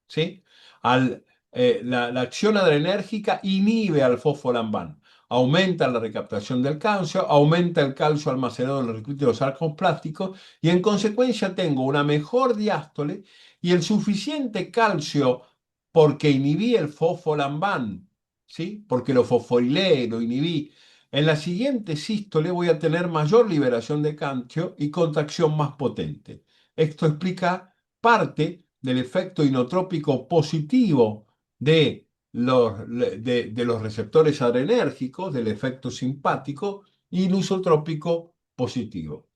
¿Sí? La acción adrenérgica inhibe al fosfolambán. Aumenta la recaptación del calcio, aumenta el calcio almacenado en los circuitos sarcoplásticos y en consecuencia tengo una mejor diástole y el suficiente calcio porque inhibí el fosfolambán, ¿sí? Porque lo fosforilé, lo inhibí. En la siguiente sístole voy a tener mayor liberación de calcio y contracción más potente. Esto explica parte del efecto inotrópico positivo de los receptores adrenérgicos, del efecto simpático y el lusotrópico positivo.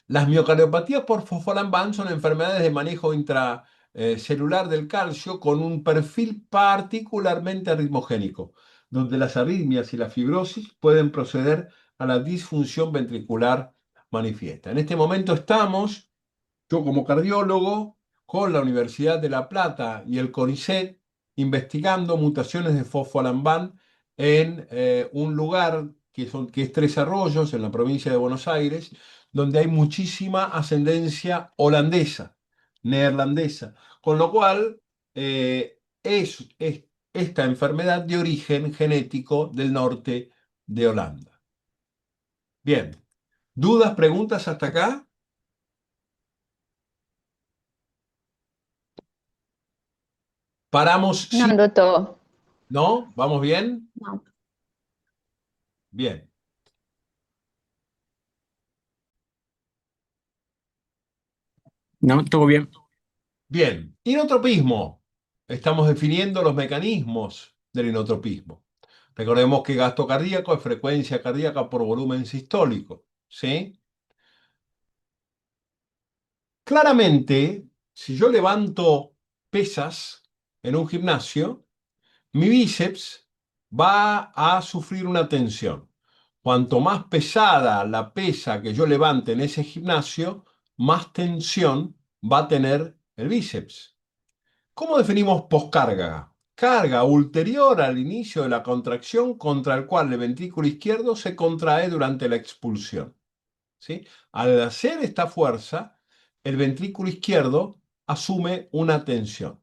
Las miocardiopatías por fosfolambán son enfermedades de manejo intracelular del calcio con un perfil particularmente arritmogénico, donde las arritmias y la fibrosis pueden proceder a la disfunción ventricular manifiesta. En este momento estamos, yo como cardiólogo, con la Universidad de La Plata y el CONICET, investigando mutaciones de fosfolambán en un lugar que es Tres Arroyos, en la provincia de Buenos Aires, donde hay muchísima ascendencia holandesa, neerlandesa, con lo cual es esta enfermedad de origen genético del norte de Holanda. Bien, ¿dudas, preguntas hasta acá? Paramos, No, sí, doctor. ¿no? ¿Vamos bien? No. Bien. No, todo bien. Bien. Inotropismo. Estamos definiendo los mecanismos del inotropismo. Recordemos que gasto cardíaco es frecuencia cardíaca por volumen sistólico. ¿Sí? Claramente, si yo levanto pesas en un gimnasio, mi bíceps va a sufrir una tensión. Cuanto más pesada la pesa que yo levante en ese gimnasio, más tensión va a tener el bíceps. ¿Cómo definimos poscarga? Carga ulterior al inicio de la contracción contra el cual el ventrículo izquierdo se contrae durante la expulsión. ¿Sí? Al hacer esta fuerza, el ventrículo izquierdo asume una tensión.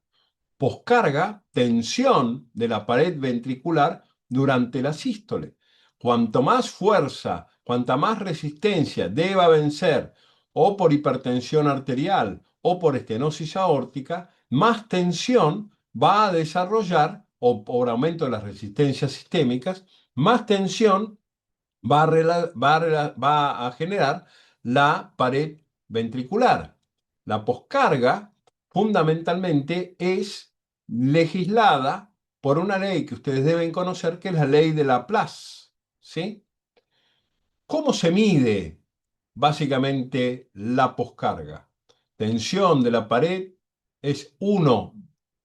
Poscarga, tensión de la pared ventricular durante la sístole. Cuanto más fuerza, cuanta más resistencia deba vencer o por hipertensión arterial o por estenosis aórtica, más tensión va a desarrollar, o por aumento de las resistencias sistémicas, más tensión va a generar la pared ventricular. La poscarga, fundamentalmente, es legislada por una ley que ustedes deben conocer, que es la ley de Laplace, ¿sí? ¿Cómo se mide básicamente la poscarga? Tensión de la pared es uno,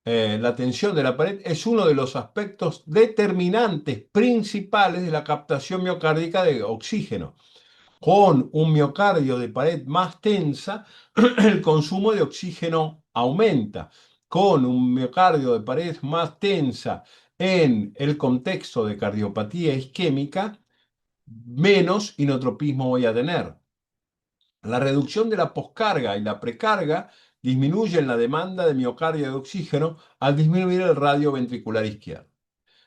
la tensión de la pared es uno de los aspectos determinantes principales de la captación miocárdica de oxígeno. Con un miocardio de pared más tensa, el consumo de oxígeno aumenta. Con un miocardio de pared más tensa en el contexto de cardiopatía isquémica, menos inotropismo voy a tener. La reducción de la poscarga y la precarga disminuyen la demanda de miocardio de oxígeno al disminuir el radio ventricular izquierdo.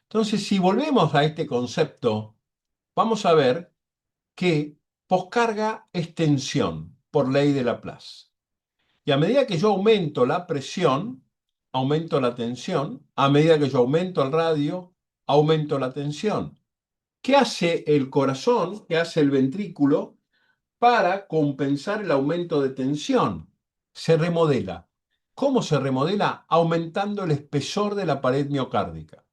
Entonces, si volvemos a este concepto, vamos a ver que poscarga es tensión por ley de Laplace. Y a medida que yo aumento la presión, aumento la tensión. A medida que yo aumento el radio, aumento la tensión. ¿Qué hace el corazón? ¿Qué hace el ventrículo para compensar el aumento de tensión? Se remodela. ¿Cómo se remodela? Aumentando el espesor de la pared miocárdica.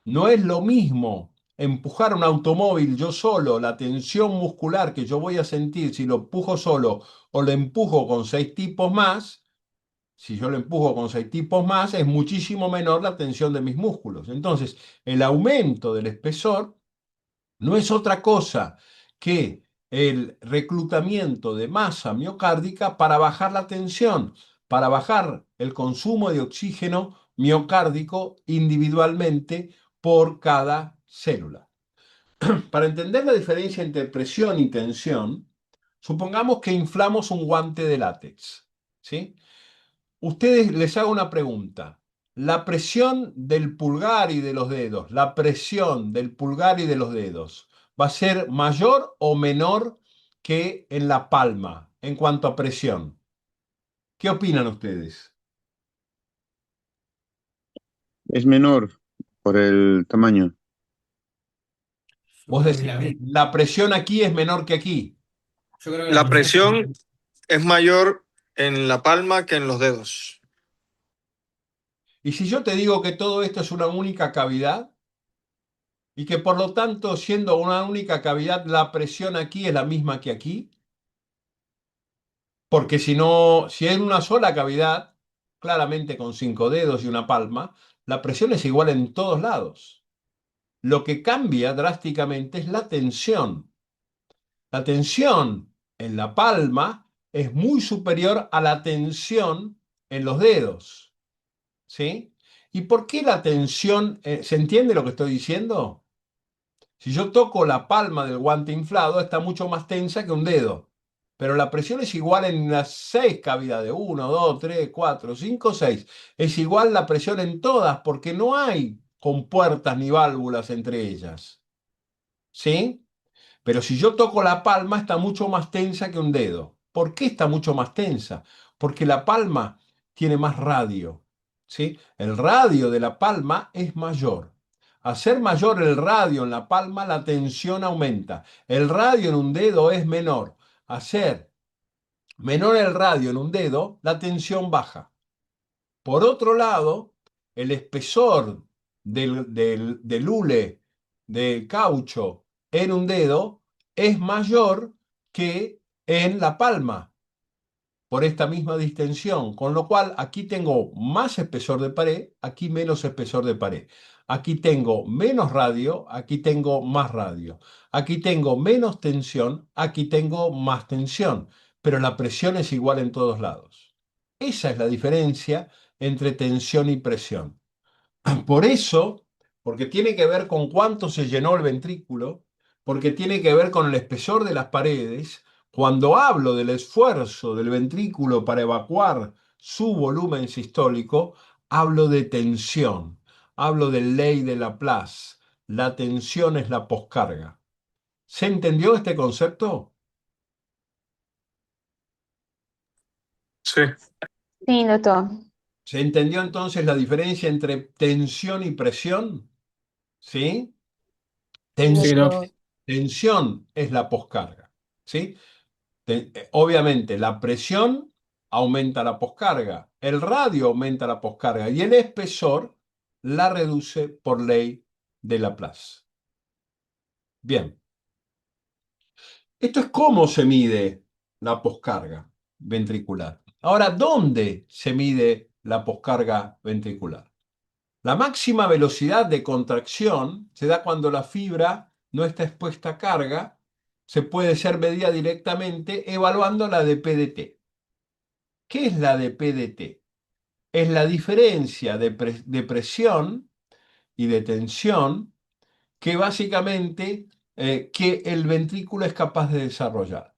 No es lo mismo empujar un automóvil yo solo, la tensión muscular que yo voy a sentir si lo empujo solo o lo empujo con 6 tipos más. Si yo lo empujo con 6 tipos más, es muchísimo menor la tensión de mis músculos. Entonces, el aumento del espesor no es otra cosa que el reclutamiento de masa miocárdica para bajar la tensión, para bajar el consumo de oxígeno miocárdico individualmente por cada célula. Para entender la diferencia entre presión y tensión, supongamos que inflamos un guante de látex, ¿sí? Ustedes les hago una pregunta. La presión del pulgar y de los dedos, la presión del pulgar y de los dedos, ¿va a ser mayor o menor que en la palma en cuanto a presión? ¿Qué opinan ustedes? Es menor por el tamaño. Vos decís, la presión aquí es menor que aquí. Yo creo que La presión es mayor en la palma que en los dedos. Y si yo te digo que todo esto es una única cavidad y que por lo tanto, siendo una única cavidad, la presión aquí es la misma que aquí, porque si no, si es una sola cavidad, claramente con 5 dedos y una palma, la presión es igual en todos lados. Lo que cambia drásticamente es la tensión. La tensión en la palma es muy superior a la tensión en los dedos. ¿Sí? ¿Y por qué la tensión? ¿Se entiende lo que estoy diciendo? Si yo toco la palma del guante inflado, está mucho más tensa que un dedo. Pero la presión es igual en las 6 cavidades. 1, 2, 3, 4, 5, 6. Es igual la presión en todas porque no hay compuertas ni válvulas entre ellas. ¿Sí? Pero si yo toco la palma, está mucho más tensa que un dedo. ¿Por qué está mucho más tensa? Porque la palma tiene más radio. ¿Sí? El radio de la palma es mayor. Al ser mayor el radio en la palma, la tensión aumenta. El radio en un dedo es menor. Al ser menor el radio en un dedo, la tensión baja. Por otro lado, el espesor del hule de caucho en un dedo es mayor que en la palma, por esta misma distensión, con lo cual aquí tengo más espesor de pared, aquí menos espesor de pared. Aquí tengo menos radio, aquí tengo más radio. Aquí tengo menos tensión, aquí tengo más tensión, pero la presión es igual en todos lados. Esa es la diferencia entre tensión y presión. Por eso, porque tiene que ver con cuánto se llenó el ventrículo, porque tiene que ver con el espesor de las paredes, cuando hablo del esfuerzo del ventrículo para evacuar su volumen sistólico, hablo de tensión, hablo de ley de Laplace. La tensión es la poscarga. ¿Se entendió este concepto? Sí, Sí, doctor. ¿Se entendió entonces la diferencia entre tensión y presión? ¿Sí? Sí, Sí, Tensión Doc. doctor. Tensión es la poscarga, ¿sí? Obviamente, la presión aumenta la poscarga, el radio aumenta la poscarga y el espesor la reduce por ley de Laplace. Bien, esto es cómo se mide la poscarga ventricular. Ahora, ¿dónde se mide la poscarga ventricular? La máxima velocidad de contracción se da cuando la fibra no está expuesta a carga. Se puede ser medida directamente evaluando la de PDT. ¿Qué es la de PDT? Es la diferencia de presión y de tensión que básicamente que el ventrículo es capaz de desarrollar.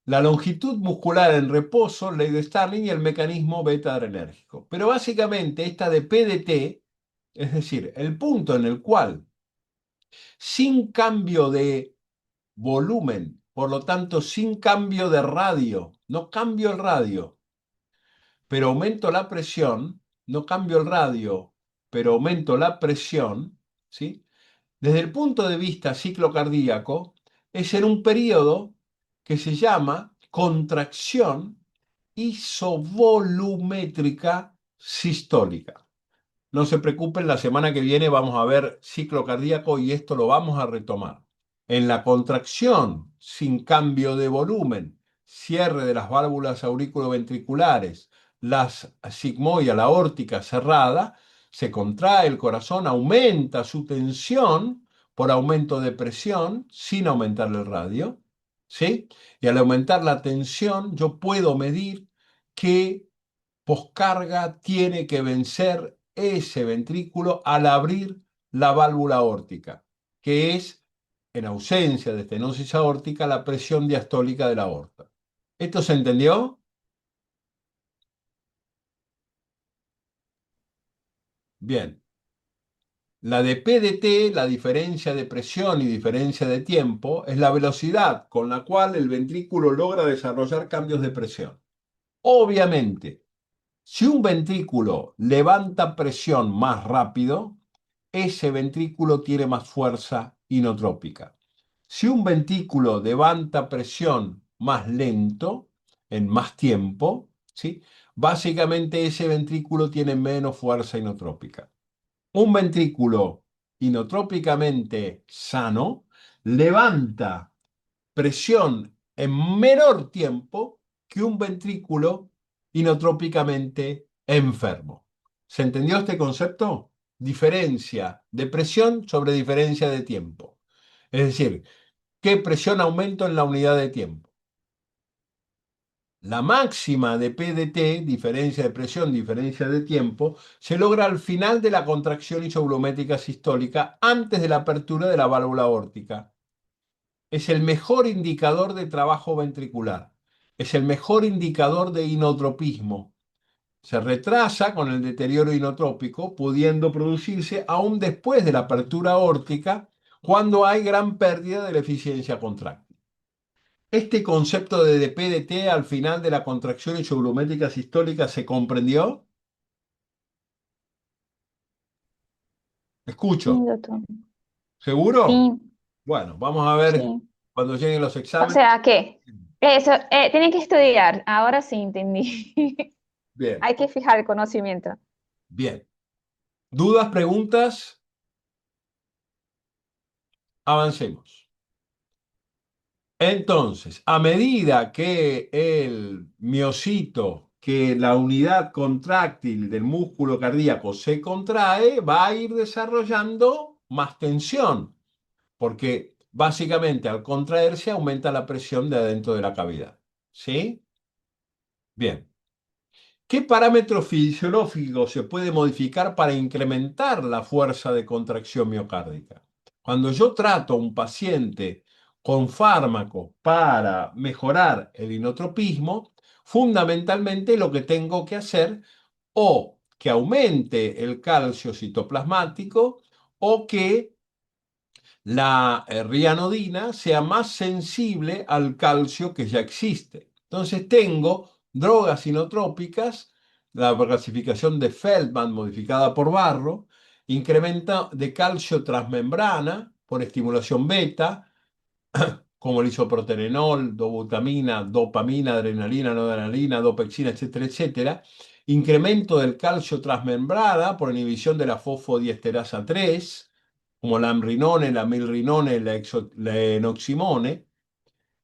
La longitud muscular en reposo, ley de Starling, y el mecanismo beta adrenérgico. Pero básicamente esta de PDT, es decir, el punto en el cual, sin cambio de volumen, por lo tanto, sin cambio de radio, no cambio el radio, pero aumento la presión, no cambio el radio, pero aumento la presión, ¿sí? Desde el punto de vista ciclocardíaco, es en un periodo que se llama contracción isovolumétrica sistólica. No se preocupen, la semana que viene vamos a ver ciclo cardíaco y esto lo vamos a retomar. En la contracción sin cambio de volumen, cierre de las válvulas auriculoventriculares, las sigmoides, la aórtica cerrada, se contrae el corazón, aumenta su tensión por aumento de presión sin aumentar el radio, ¿sí? Y al aumentar la tensión, yo puedo medir qué poscarga tiene que vencer ese ventrículo al abrir la válvula aórtica, que es, en ausencia de estenosis aórtica, la presión diastólica de la aorta. ¿Esto se entendió? Bien. La de PDT, la diferencia de presión y diferencia de tiempo, es la velocidad con la cual el ventrículo logra desarrollar cambios de presión. Obviamente, si un ventrículo levanta presión más rápido, ese ventrículo tiene más fuerza inotrópica. Si un ventrículo levanta presión más lento, en más tiempo, ¿sí? Básicamente ese ventrículo tiene menos fuerza inotrópica. Un ventrículo inotrópicamente sano levanta presión en menor tiempo que un ventrículo inotrópicamente enfermo. ¿Se entendió este concepto? Diferencia de presión sobre diferencia de tiempo. Es decir, ¿qué presión aumento en la unidad de tiempo? La máxima de PDT, diferencia de presión, diferencia de tiempo, se logra al final de la contracción isovolumétrica sistólica antes de la apertura de la válvula aórtica. Es el mejor indicador de trabajo ventricular. Es el mejor indicador de inotropismo. Se retrasa con el deterioro inotrópico, pudiendo producirse aún después de la apertura aórtica, cuando hay gran pérdida de la eficiencia contráctil. Este concepto de PDT al final de la contracción isovolumétrica sistólica se comprendió. Sí, Escucho. doctor. ¿Seguro? Sí, Bueno, vamos a ver sí. cuando lleguen los O exámenes. sea, ¿qué? Eso, tienen que estudiar. Ahora sí entendí. Bien, Hay que fijar el conocimiento. bien. ¿Dudas, preguntas? Avancemos. Entonces, a medida que el miocito, que la unidad contráctil del músculo cardíaco se contrae, va a ir desarrollando más tensión, porque básicamente al contraerse aumenta la presión de adentro de la cavidad. ¿Sí? Bien. ¿Qué parámetro fisiológico se puede modificar para incrementar la fuerza de contracción miocárdica? Cuando yo trato a un paciente con fármaco para mejorar el inotropismo, fundamentalmente lo que tengo que hacer o que aumente el calcio citoplasmático o que la rianodina sea más sensible al calcio que ya existe. Entonces tengo drogas inotrópicas, la clasificación de Feldman modificada por Barro, incremento de calcio transmembrana por estimulación beta, como el isoproterenol, dobutamina, dopamina, adrenalina, noradrenalina, dopexina, etcétera, etcétera. Incremento del calcio transmembrana por inhibición de la fosfodiesterasa 3, como la amrinone, la milrinone, la enoximone.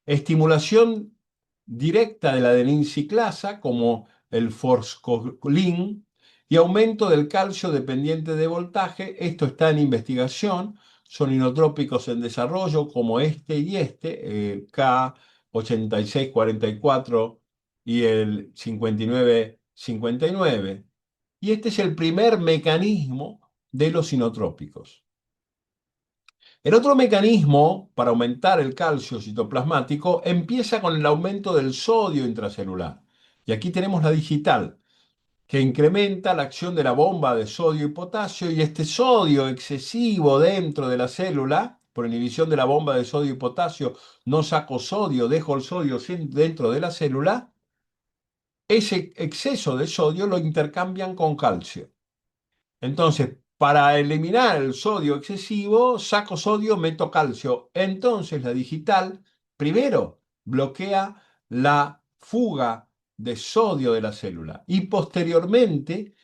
Estimulación directa de la adenin-ciclasa, como el forskolin, y aumento del calcio dependiente de voltaje. Esto está en investigación. Son inotrópicos en desarrollo, como este y este, K8644 y el 5959. Y este es el primer mecanismo de los inotrópicos. El otro mecanismo para aumentar el calcio citoplasmático empieza con el aumento del sodio intracelular. Y aquí tenemos la digital, que incrementa la acción de la bomba de sodio y potasio, y este sodio excesivo dentro de la célula, por inhibición de la bomba de sodio y potasio, no saco sodio, dejo el sodio dentro de la célula, ese exceso de sodio lo intercambian con calcio. Entonces, para eliminar el sodio excesivo, saco sodio, meto calcio. Entonces, la digital, primero, bloquea la fuga de sodio de la célula y posteriormente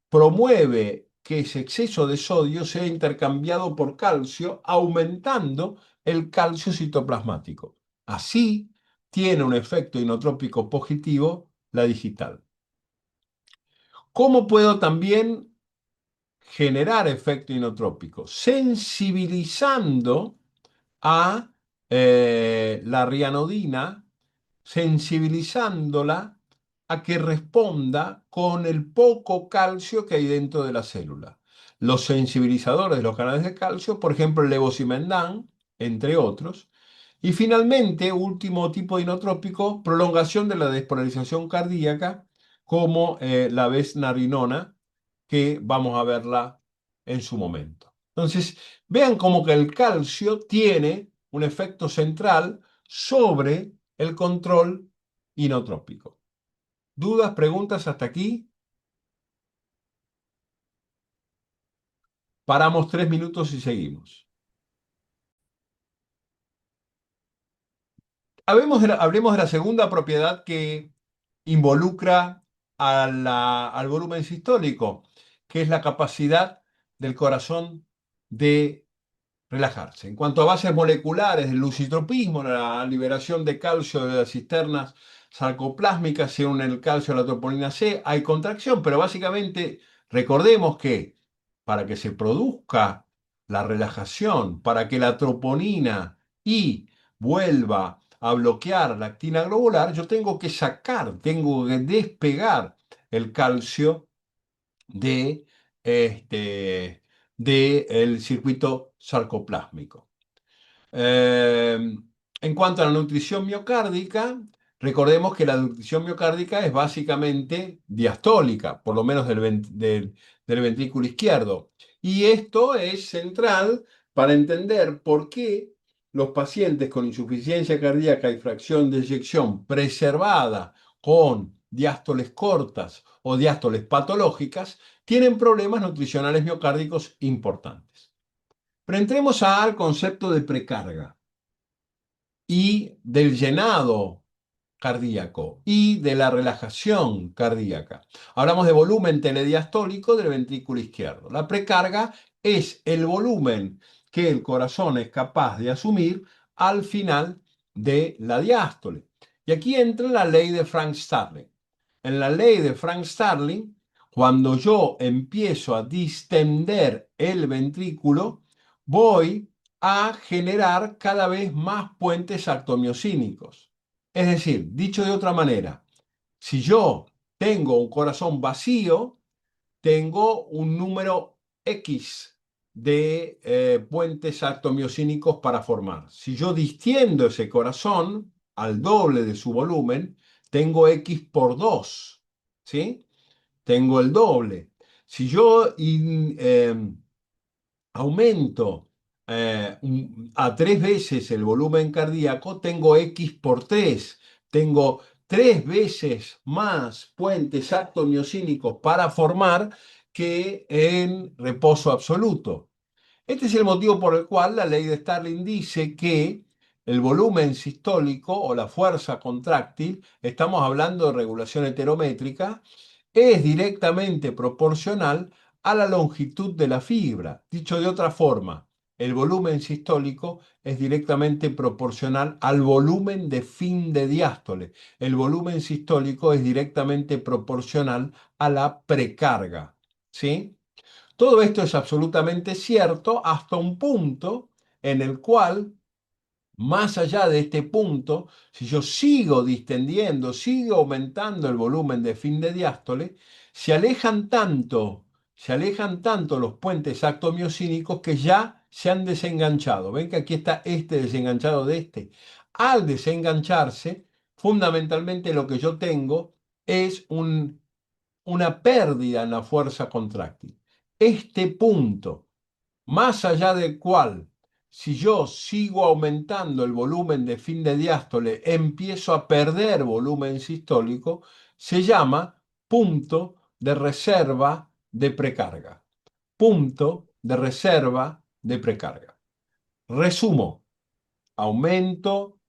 promueve que ese exceso de sodio sea intercambiado por calcio, aumentando el calcio citoplasmático. Así, tiene un efecto inotrópico positivo la digital. ¿Cómo puedo también generar efecto inotrópico? Sensibilizando a la rianodina, sensibilizándola a que responda con el poco calcio que hay dentro de la célula. Los sensibilizadores de los canales de calcio, por ejemplo, el levosimendan, entre otros. Y finalmente, último tipo de inotrópico, prolongación de la despolarización cardíaca, como la vesnarinona, que vamos a verla en su momento. Entonces, vean como que el calcio tiene un efecto central sobre el control inotrópico. ¿Dudas, preguntas hasta aquí? Paramos 3 minutos y seguimos. Hablemos de la segunda propiedad que involucra al volumen sistólico, que es la capacidad del corazón de relajarse. En cuanto a bases moleculares del lucitropismo, la liberación de calcio de las cisternas sarcoplásmicas, se une el calcio a la troponina C, hay contracción, pero básicamente recordemos que para que se produzca la relajación, para que la troponina I vuelva a bloquear la actina globular, yo tengo que sacar, tengo que despegar el calcio de del circuito sarcoplásmico. En cuanto a la nutrición miocárdica, recordemos que la nutrición miocárdica es básicamente diastólica, por lo menos del ventrículo izquierdo. Y esto es central para entender por qué los pacientes con insuficiencia cardíaca y fracción de eyección preservada con diástoles cortas o diástoles patológicas tienen problemas nutricionales miocárdicos importantes. Pero entremos al concepto de precarga y del llenado cardíaco y de la relajación cardíaca. Hablamos de volumen telediastólico del ventrículo izquierdo. La precarga es el volumen que el corazón es capaz de asumir al final de la diástole. Y aquí entra la ley de Frank-Starling. En la ley de Frank-Starling, cuando yo empiezo a distender el ventrículo, voy a generar cada vez más puentes actomiocínicos. Es decir, dicho de otra manera, si yo tengo un corazón vacío, tengo un número X de puentes actomiocínicos para formar. Si yo distiendo ese corazón al doble de su volumen, tengo X por 2, ¿sí? Tengo el doble. Si yo aumento a 3 veces el volumen cardíaco, tengo X por 3. Tengo 3 veces más puentes actomiocínicos para formar que en reposo absoluto. Este es el motivo por el cual la ley de Starling dice que el volumen sistólico o la fuerza contráctil, estamos hablando de regulación heterométrica, es directamente proporcional a la longitud de la fibra. Dicho de otra forma, el volumen sistólico es directamente proporcional al volumen de fin de diástole. El volumen sistólico es directamente proporcional a la precarga. ¿Sí? Todo esto es absolutamente cierto hasta un punto en el cual, más allá de este punto, si yo sigo distendiendo, sigo aumentando el volumen de fin de diástole, se alejan tanto los puentes actomiocínicos que ya se han desenganchado. Ven que aquí está este desenganchado de este. Al desengancharse, fundamentalmente lo que yo tengo es una pérdida en la fuerza contráctil. Este punto, más allá del cual, si yo sigo aumentando el volumen de fin de diástole, empiezo a perder volumen sistólico, se llama punto de reserva de precarga. Punto de reserva de precarga. Resumo, aumento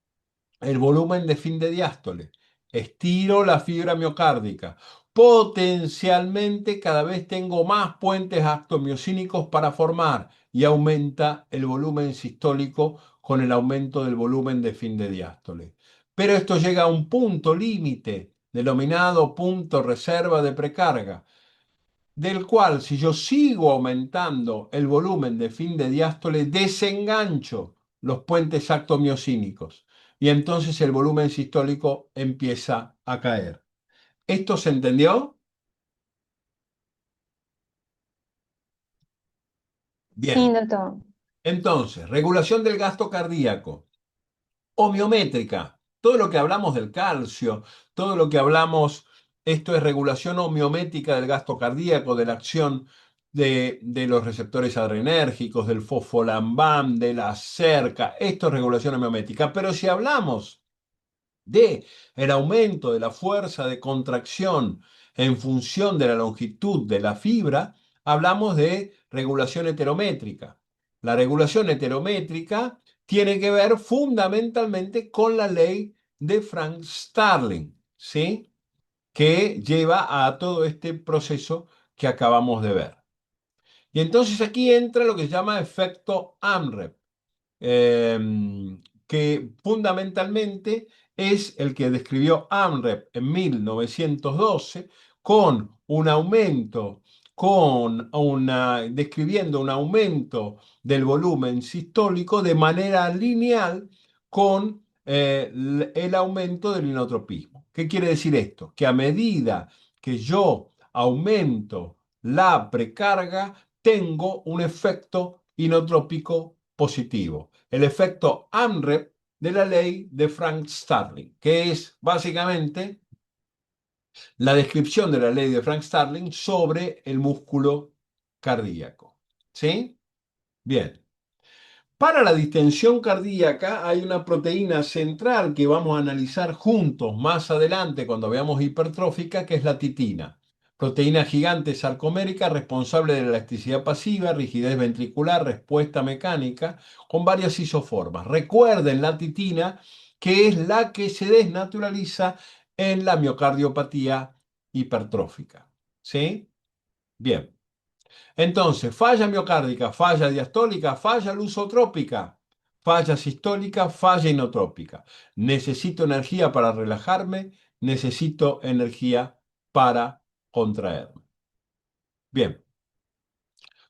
el volumen de fin de diástole, estiro la fibra miocárdica, potencialmente cada vez tengo más puentes actomiocínicos para formar y aumenta el volumen sistólico con el aumento del volumen de fin de diástole. Pero esto llega a un punto límite, denominado punto reserva de precarga, del cual si yo sigo aumentando el volumen de fin de diástole, desengancho los puentes actomiocínicos y entonces el volumen sistólico empieza a caer. ¿Esto se entendió? Sí, Bien. doctor. Entonces, regulación del gasto cardíaco. Homeométrica. Todo lo que hablamos del calcio, todo lo que hablamos, esto es regulación homeométrica del gasto cardíaco, de la acción de los receptores adrenérgicos, del fosfolambán, de la cerca. Esto es regulación homeométrica. Pero si hablamos de el aumento de la fuerza de contracción en función de la longitud de la fibra, hablamos de regulación heterométrica. La regulación heterométrica tiene que ver fundamentalmente con la ley de Frank-Starling, ¿sí? Que lleva a todo este proceso que acabamos de ver. Y entonces aquí entra lo que se llama efecto AMREP, que fundamentalmente es el que describió AMREP en 1912 con un aumento, describiendo un aumento del volumen sistólico de manera lineal con el aumento del inotropismo. ¿Qué quiere decir esto? Que a medida que yo aumento la precarga, tengo un efecto inotrópico positivo, el efecto AMREP de la ley de Frank-Starling, que es básicamente la descripción de la ley de Frank-Starling sobre el músculo cardíaco. ¿Sí? Bien. Para la distensión cardíaca hay una proteína central que vamos a analizar juntos más adelante cuando veamos hipertrófica, que es la titina. Proteína gigante sarcomérica responsable de la elasticidad pasiva, rigidez ventricular, respuesta mecánica, con varias isoformas. Recuerden la titina, que es la que se desnaturaliza en la miocardiopatía hipertrófica. ¿Sí? Bien. Entonces, falla miocárdica, falla diastólica, falla lusotrópica, falla sistólica, falla inotrópica. Necesito energía para relajarme, necesito energía para contraerme. Bien.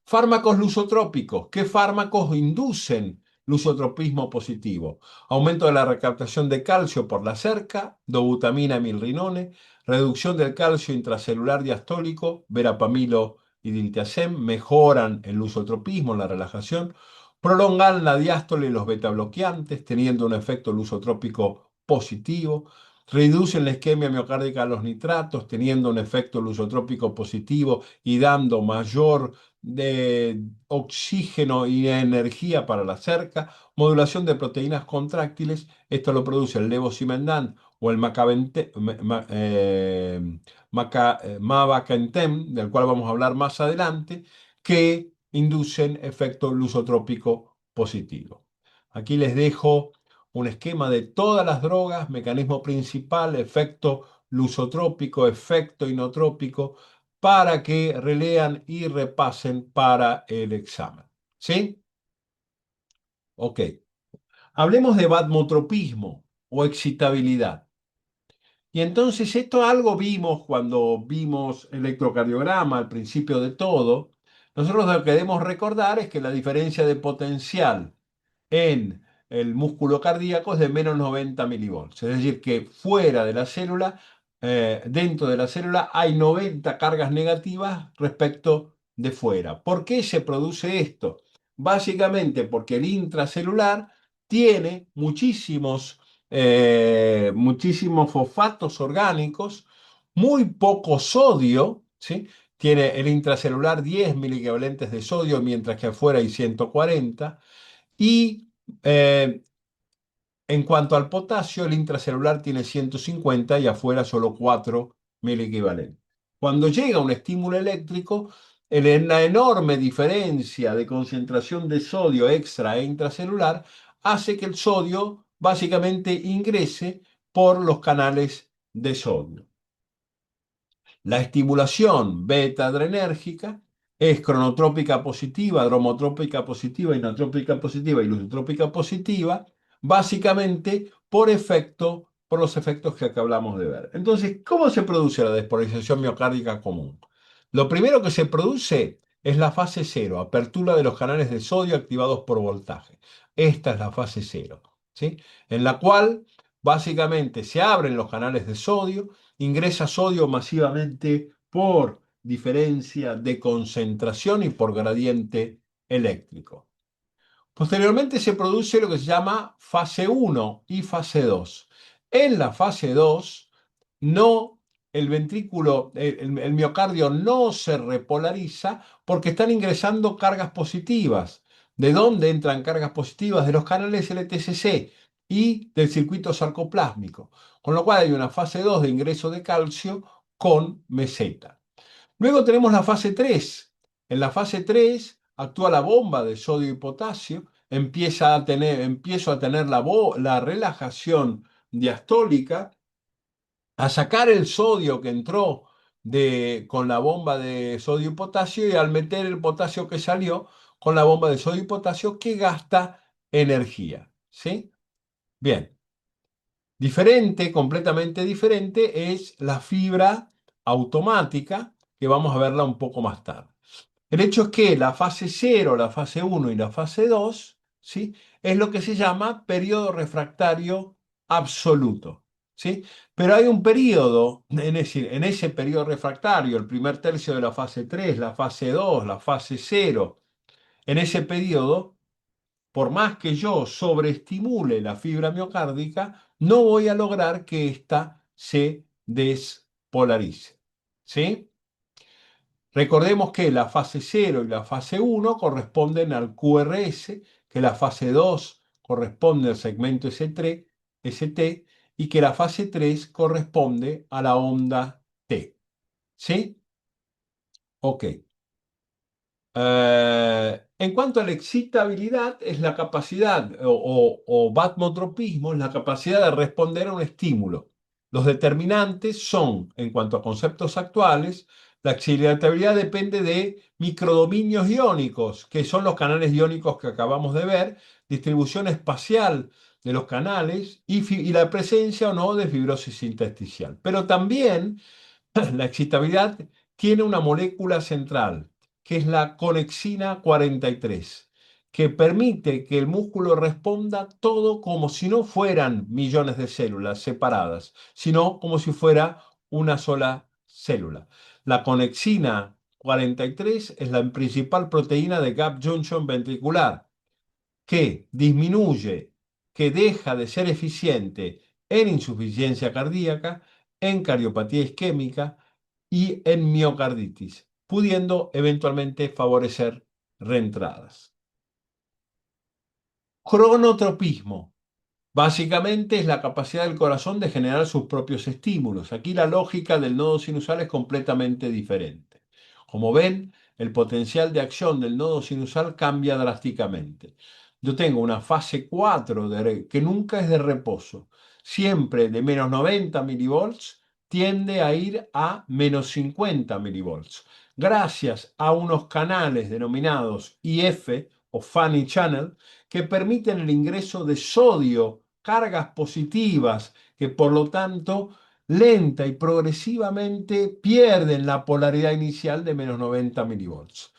Fármacos lusotrópicos. ¿Qué fármacos inducen lusotropismo positivo? Aumento de la recaptación de calcio por la cerca, dobutamina milrinone, reducción del calcio intracelular diastólico, verapamilo y diltiazem, mejoran el lusotropismo, la relajación, prolongan la diástole y los betabloqueantes, teniendo un efecto lusotrópico positivo, reducen la isquemia miocárdica a los nitratos, teniendo un efecto lusotrópico positivo y dando mayor de oxígeno y energía para la cerca, modulación de proteínas contráctiles, esto lo produce el levosimendan o el mabakentem, del cual vamos a hablar más adelante, que inducen efecto lusotrópico positivo. Aquí les dejo un esquema de todas las drogas, mecanismo principal, efecto lusotrópico, efecto inotrópico, para que relean y repasen para el examen. ¿Sí? Ok. Hablemos de batmotropismo o excitabilidad. Y entonces esto algo vimos cuando vimos electrocardiograma al principio de todo. Nosotros lo que debemos recordar es que la diferencia de potencial en el músculo cardíaco es de menos 90 milivolts. Es decir, que fuera de la célula, dentro de la célula, hay 90 cargas negativas respecto de fuera. ¿Por qué se produce esto? Básicamente porque el intracelular tiene muchísimos fosfatos orgánicos, muy poco sodio, ¿sí? Tiene el intracelular 10 miliequivalentes de sodio, mientras que afuera hay 140. Y eh, en cuanto al potasio, el intracelular tiene 150 y afuera solo 4 miliequivalentes. Cuando llega un estímulo eléctrico, la enorme diferencia de concentración de sodio extra e intracelular hace que el sodio básicamente ingrese por los canales de sodio. La estimulación beta-adrenérgica es cronotrópica positiva, dromotrópica positiva, inotrópica positiva y lusotrópica positiva, básicamente por los efectos que acabamos de ver. Entonces, ¿cómo se produce la despolarización miocárdica común? Lo primero que se produce es la fase cero, apertura de los canales de sodio activados por voltaje. Esta es la fase cero, ¿sí? En la cual básicamente se abren los canales de sodio, ingresa sodio masivamente por diferencia de concentración y por gradiente eléctrico. Posteriormente se produce lo que se llama fase 1 y fase 2. En la fase 2, no, el miocardio no se repolariza porque están ingresando cargas positivas. ¿De dónde entran cargas positivas? De los canales LTCC y del circuito sarcoplásmico. Con lo cual hay una fase 2 de ingreso de calcio con meseta. Luego tenemos la fase 3. En la fase 3 actúa la bomba de sodio y potasio, empiezo a tener la relajación diastólica, a sacar el sodio que entró con la bomba de sodio y potasio y al meter el potasio que salió con la bomba de sodio y potasio que gasta energía. ¿Sí? Bien. Diferente, completamente diferente, es la fibra automática, que vamos a verla un poco más tarde. El hecho es que la fase 0, la fase 1 y la fase 2, ¿sí? Es lo que se llama periodo refractario absoluto, ¿sí? Pero hay un periodo, en ese periodo refractario, el primer tercio de la fase 3, la fase 2, la fase 0, en ese periodo, por más que yo sobreestimule la fibra miocárdica, no voy a lograr que ésta se despolarice, ¿sí? Recordemos que la fase 0 y la fase 1 corresponden al QRS, que la fase 2 corresponde al segmento ST y que la fase 3 corresponde a la onda T. ¿Sí? Ok. En cuanto a la excitabilidad, es la capacidad, o batmotropismo, es la capacidad de responder a un estímulo. Los determinantes son, en cuanto a conceptos actuales, la excitabilidad depende de microdominios iónicos, que son los canales iónicos que acabamos de ver, distribución espacial de los canales y la presencia o no de fibrosis intersticial. Pero también la excitabilidad tiene una molécula central, que es la conexina 43, que permite que el músculo responda todo como si no fueran millones de células separadas, sino como si fuera una sola célula. La conexina 43 es la principal proteína de gap junction ventricular, que disminuye, que deja de ser eficiente en insuficiencia cardíaca, en cardiopatía isquémica y en miocarditis, pudiendo eventualmente favorecer reentradas. Cronotropismo. Básicamente es la capacidad del corazón de generar sus propios estímulos. Aquí la lógica del nodo sinusal es completamente diferente. Como ven, el potencial de acción del nodo sinusal cambia drásticamente. yo tengo una fase 4 que nunca es de reposo. Siempre de menos 90 milivolts tiende a ir a menos 50 milivolts. Gracias a unos canales denominados IF o Funny Channel que permiten el ingreso de sodio, cargas positivas, que por lo tanto lenta y progresivamente pierden la polaridad inicial de menos 90 milivolts.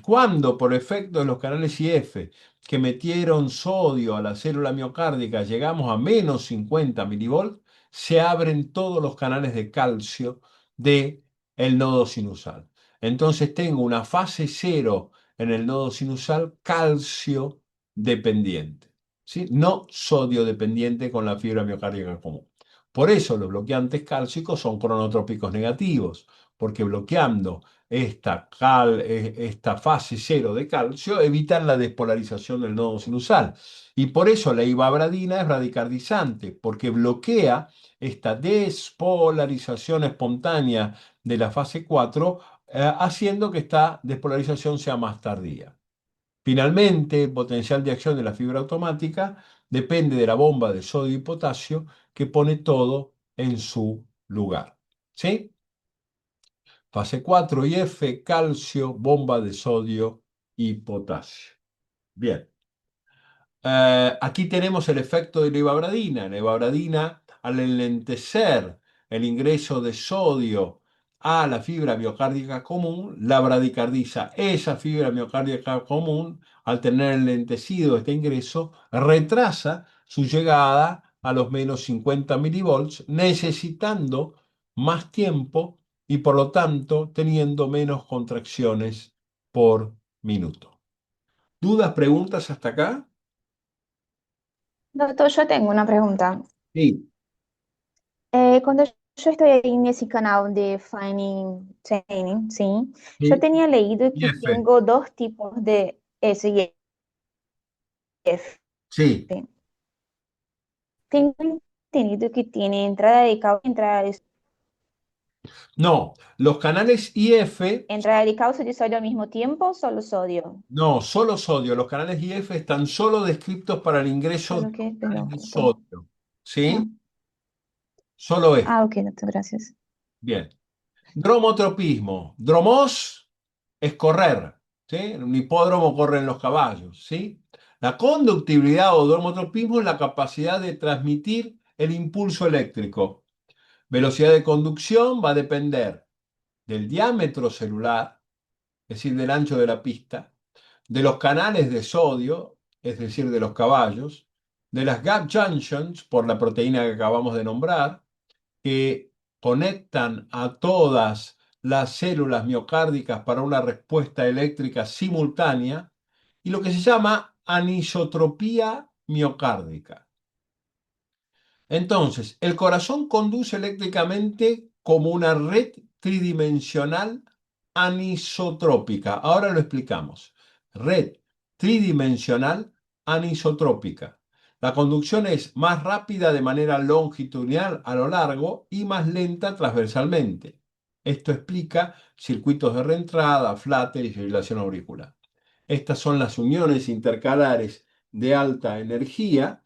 Cuando por efecto de los canales IF que metieron sodio a la célula miocárdica llegamos a menos 50 milivolts, se abren todos los canales de calcio del nodo sinusal. Entonces tengo una fase cero en el nodo sinusal calcio dependiente, ¿sí? No sodio dependiente con la fibra miocárdica común. Por eso los bloqueantes cálcicos son cronotrópicos negativos, porque bloqueando esta fase cero de calcio evitan la despolarización del nodo sinusal. Y por eso la ivabradina es radicardizante, porque bloquea esta despolarización espontánea de la fase 4, haciendo que esta despolarización sea más tardía. Finalmente, el potencial de acción de la fibra automática depende de la bomba de sodio y potasio que pone todo en su lugar. ¿Sí? Fase 4 IF, calcio, bomba de sodio y potasio. Bien. Aquí tenemos el efecto de la ivabradina. La ivabradina, al enlentecer el ingreso de sodio a la fibra miocárdica común, la bradicardiza. Esa fibra miocárdica común, al tener enlentecido este ingreso, retrasa su llegada a los menos 50 milivolts, necesitando más tiempo y por lo tanto teniendo menos contracciones por minuto. ¿Dudas, preguntas hasta acá? Doctor, yo tengo una pregunta. Sí. Cuando yo estoy ahí en ese canal de Finding Training, ¿sí? Yo Sí. tenía leído que IF. tengo dos tipos de SIF. Sí. Tengo entendido que tiene entrada de caucho, No, los canales IF, entrada de caucho de sodio al mismo tiempo, solo sodio. no, solo sodio. Los canales IF están solo descritos para el ingreso de Solo que, canales perdón, de doctor. sodio. Ah, ¿Sí? Solo es. ok, doctor, gracias. Bien. Dromotropismo. Dromos es correr. ¿Sí? En un hipódromo corren los caballos. ¿Sí? La conductividad o dromotropismo es la capacidad de transmitir el impulso eléctrico. Velocidad de conducción va a depender del diámetro celular, es decir, del ancho de la pista, de los canales de sodio, es decir, de los caballos, de las gap junctions, por la proteína que acabamos de nombrar, que conectan a todas las células miocárdicas para una respuesta eléctrica simultánea, y lo que se llama anisotropía miocárdica. Entonces, el corazón conduce eléctricamente como una red tridimensional anisotrópica. Ahora lo explicamos. Red tridimensional anisotrópica. La conducción es más rápida de manera longitudinal a lo largo y más lenta transversalmente. Esto explica circuitos de reentrada, flutter y fibrilación auricular. Estas son las uniones intercalares de alta energía.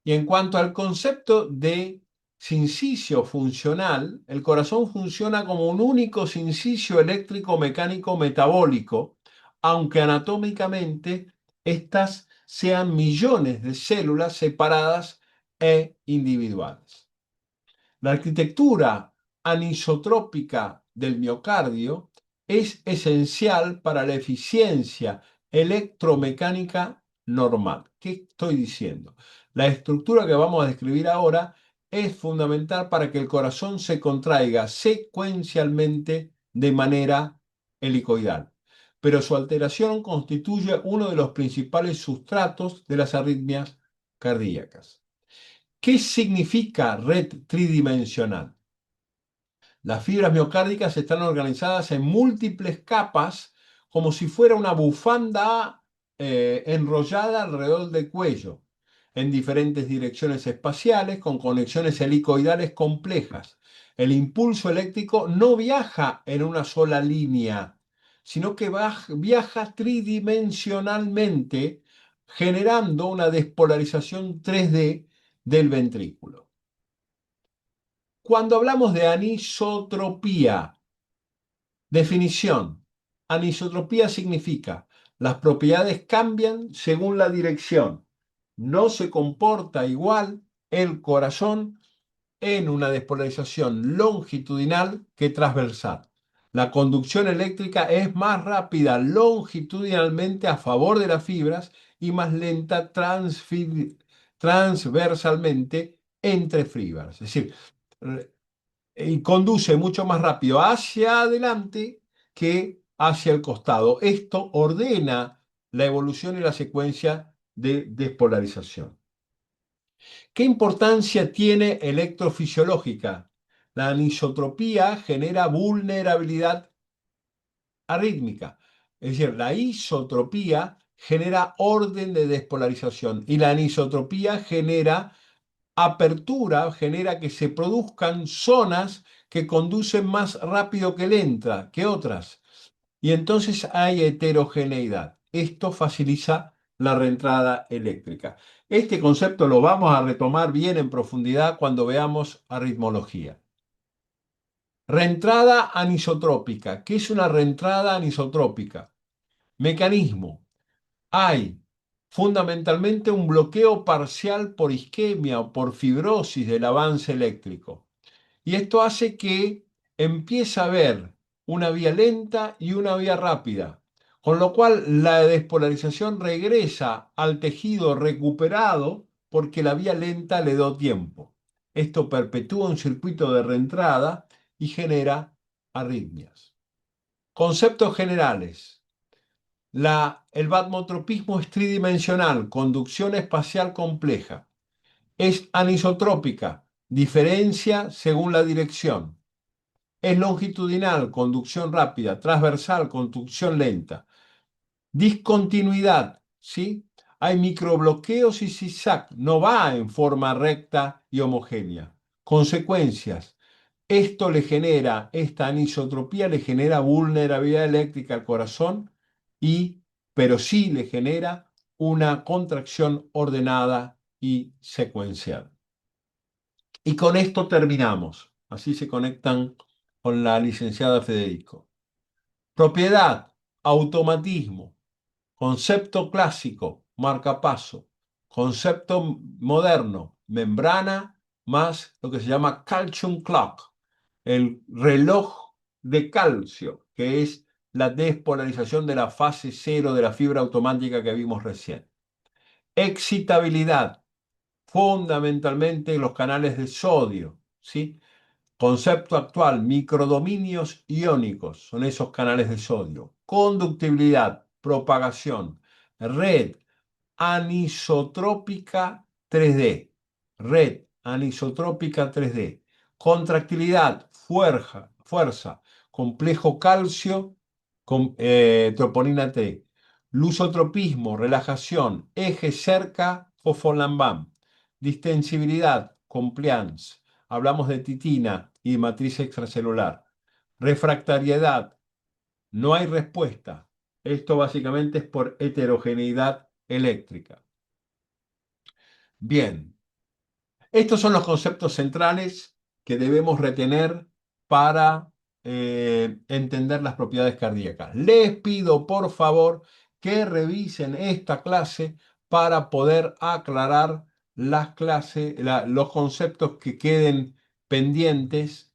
Y en cuanto al concepto de sincicio funcional, el corazón funciona como un único sincicio eléctrico mecánico metabólico, aunque anatómicamente estas sean millones de células separadas e individuales. La arquitectura anisotrópica del miocardio es esencial para la eficiencia electromecánica normal. ¿Qué estoy diciendo? La estructura que vamos a describir ahora es fundamental para que el corazón se contraiga secuencialmente de manera helicoidal, pero su alteración constituye uno de los principales sustratos de las arritmias cardíacas. ¿Qué significa red tridimensional? Las fibras miocárdicas están organizadas en múltiples capas, como si fuera una bufanda enrollada alrededor del cuello, en diferentes direcciones espaciales, con conexiones helicoidales complejas. El impulso eléctrico no viaja en una sola línea, sino que viaja tridimensionalmente generando una despolarización 3D del ventrículo. Cuando hablamos de anisotropía, definición. Anisotropía significa las propiedades cambian según la dirección. No se comporta igual el corazón en una despolarización longitudinal que transversal. La conducción eléctrica es más rápida longitudinalmente a favor de las fibras y más lenta transversalmente entre fibras. Es decir, y conduce mucho más rápido hacia adelante que hacia el costado. Esto ordena la evolución y la secuencia de despolarización. ¿Qué importancia tiene electrofisiológica? La anisotropía genera vulnerabilidad arrítmica. Es decir, la isotropía genera orden de despolarización y la anisotropía genera apertura, genera que se produzcan zonas que conducen más rápido que otras. Y entonces hay heterogeneidad. Esto facilita la reentrada eléctrica. Este concepto lo vamos a retomar bien en profundidad cuando veamos aritmología. Reentrada anisotrópica. ¿Qué es una reentrada anisotrópica? Mecanismo. Hay fundamentalmente un bloqueo parcial por isquemia o por fibrosis del avance eléctrico. Y esto hace que empiece a haber una vía lenta y una vía rápida, con lo cual la despolarización regresa al tejido recuperado porque la vía lenta le dio tiempo. Esto perpetúa un circuito de reentrada y genera arritmias. Conceptos generales. El batmotropismo es tridimensional, conducción espacial compleja. Es anisotrópica, diferencia según la dirección. Es longitudinal, conducción rápida, transversal, conducción lenta. Discontinuidad, ¿sí? Hay microbloqueos y zigzag, no va en forma recta y homogénea. Consecuencias. Esta anisotropía le genera vulnerabilidad eléctrica al corazón, pero sí le genera una contracción ordenada y secuencial. Y con esto terminamos. Así se conectan con la licenciada Federico. Propiedad, automatismo, concepto clásico, marcapaso, concepto moderno, membrana más lo que se llama calcium clock, el reloj de calcio, que es la despolarización de la fase cero de la fibra automática que vimos recién. Excitabilidad, fundamentalmente los canales de sodio, ¿sí? Concepto actual, microdominios iónicos, son esos canales de sodio. Conductibilidad, propagación, red anisotrópica 3D. Red anisotrópica 3D. Contractilidad, fuerza, complejo calcio, troponina T. Lusotropismo, relajación, eje cerca, fosfolambam. Distensibilidad, compliance. Hablamos de titina y matriz extracelular. Refractariedad, no hay respuesta. Esto básicamente es por heterogeneidad eléctrica. Bien, estos son los conceptos centrales que debemos retener para entender las propiedades cardíacas. Les pido, por favor, que revisen esta clase para poder aclarar los conceptos que queden pendientes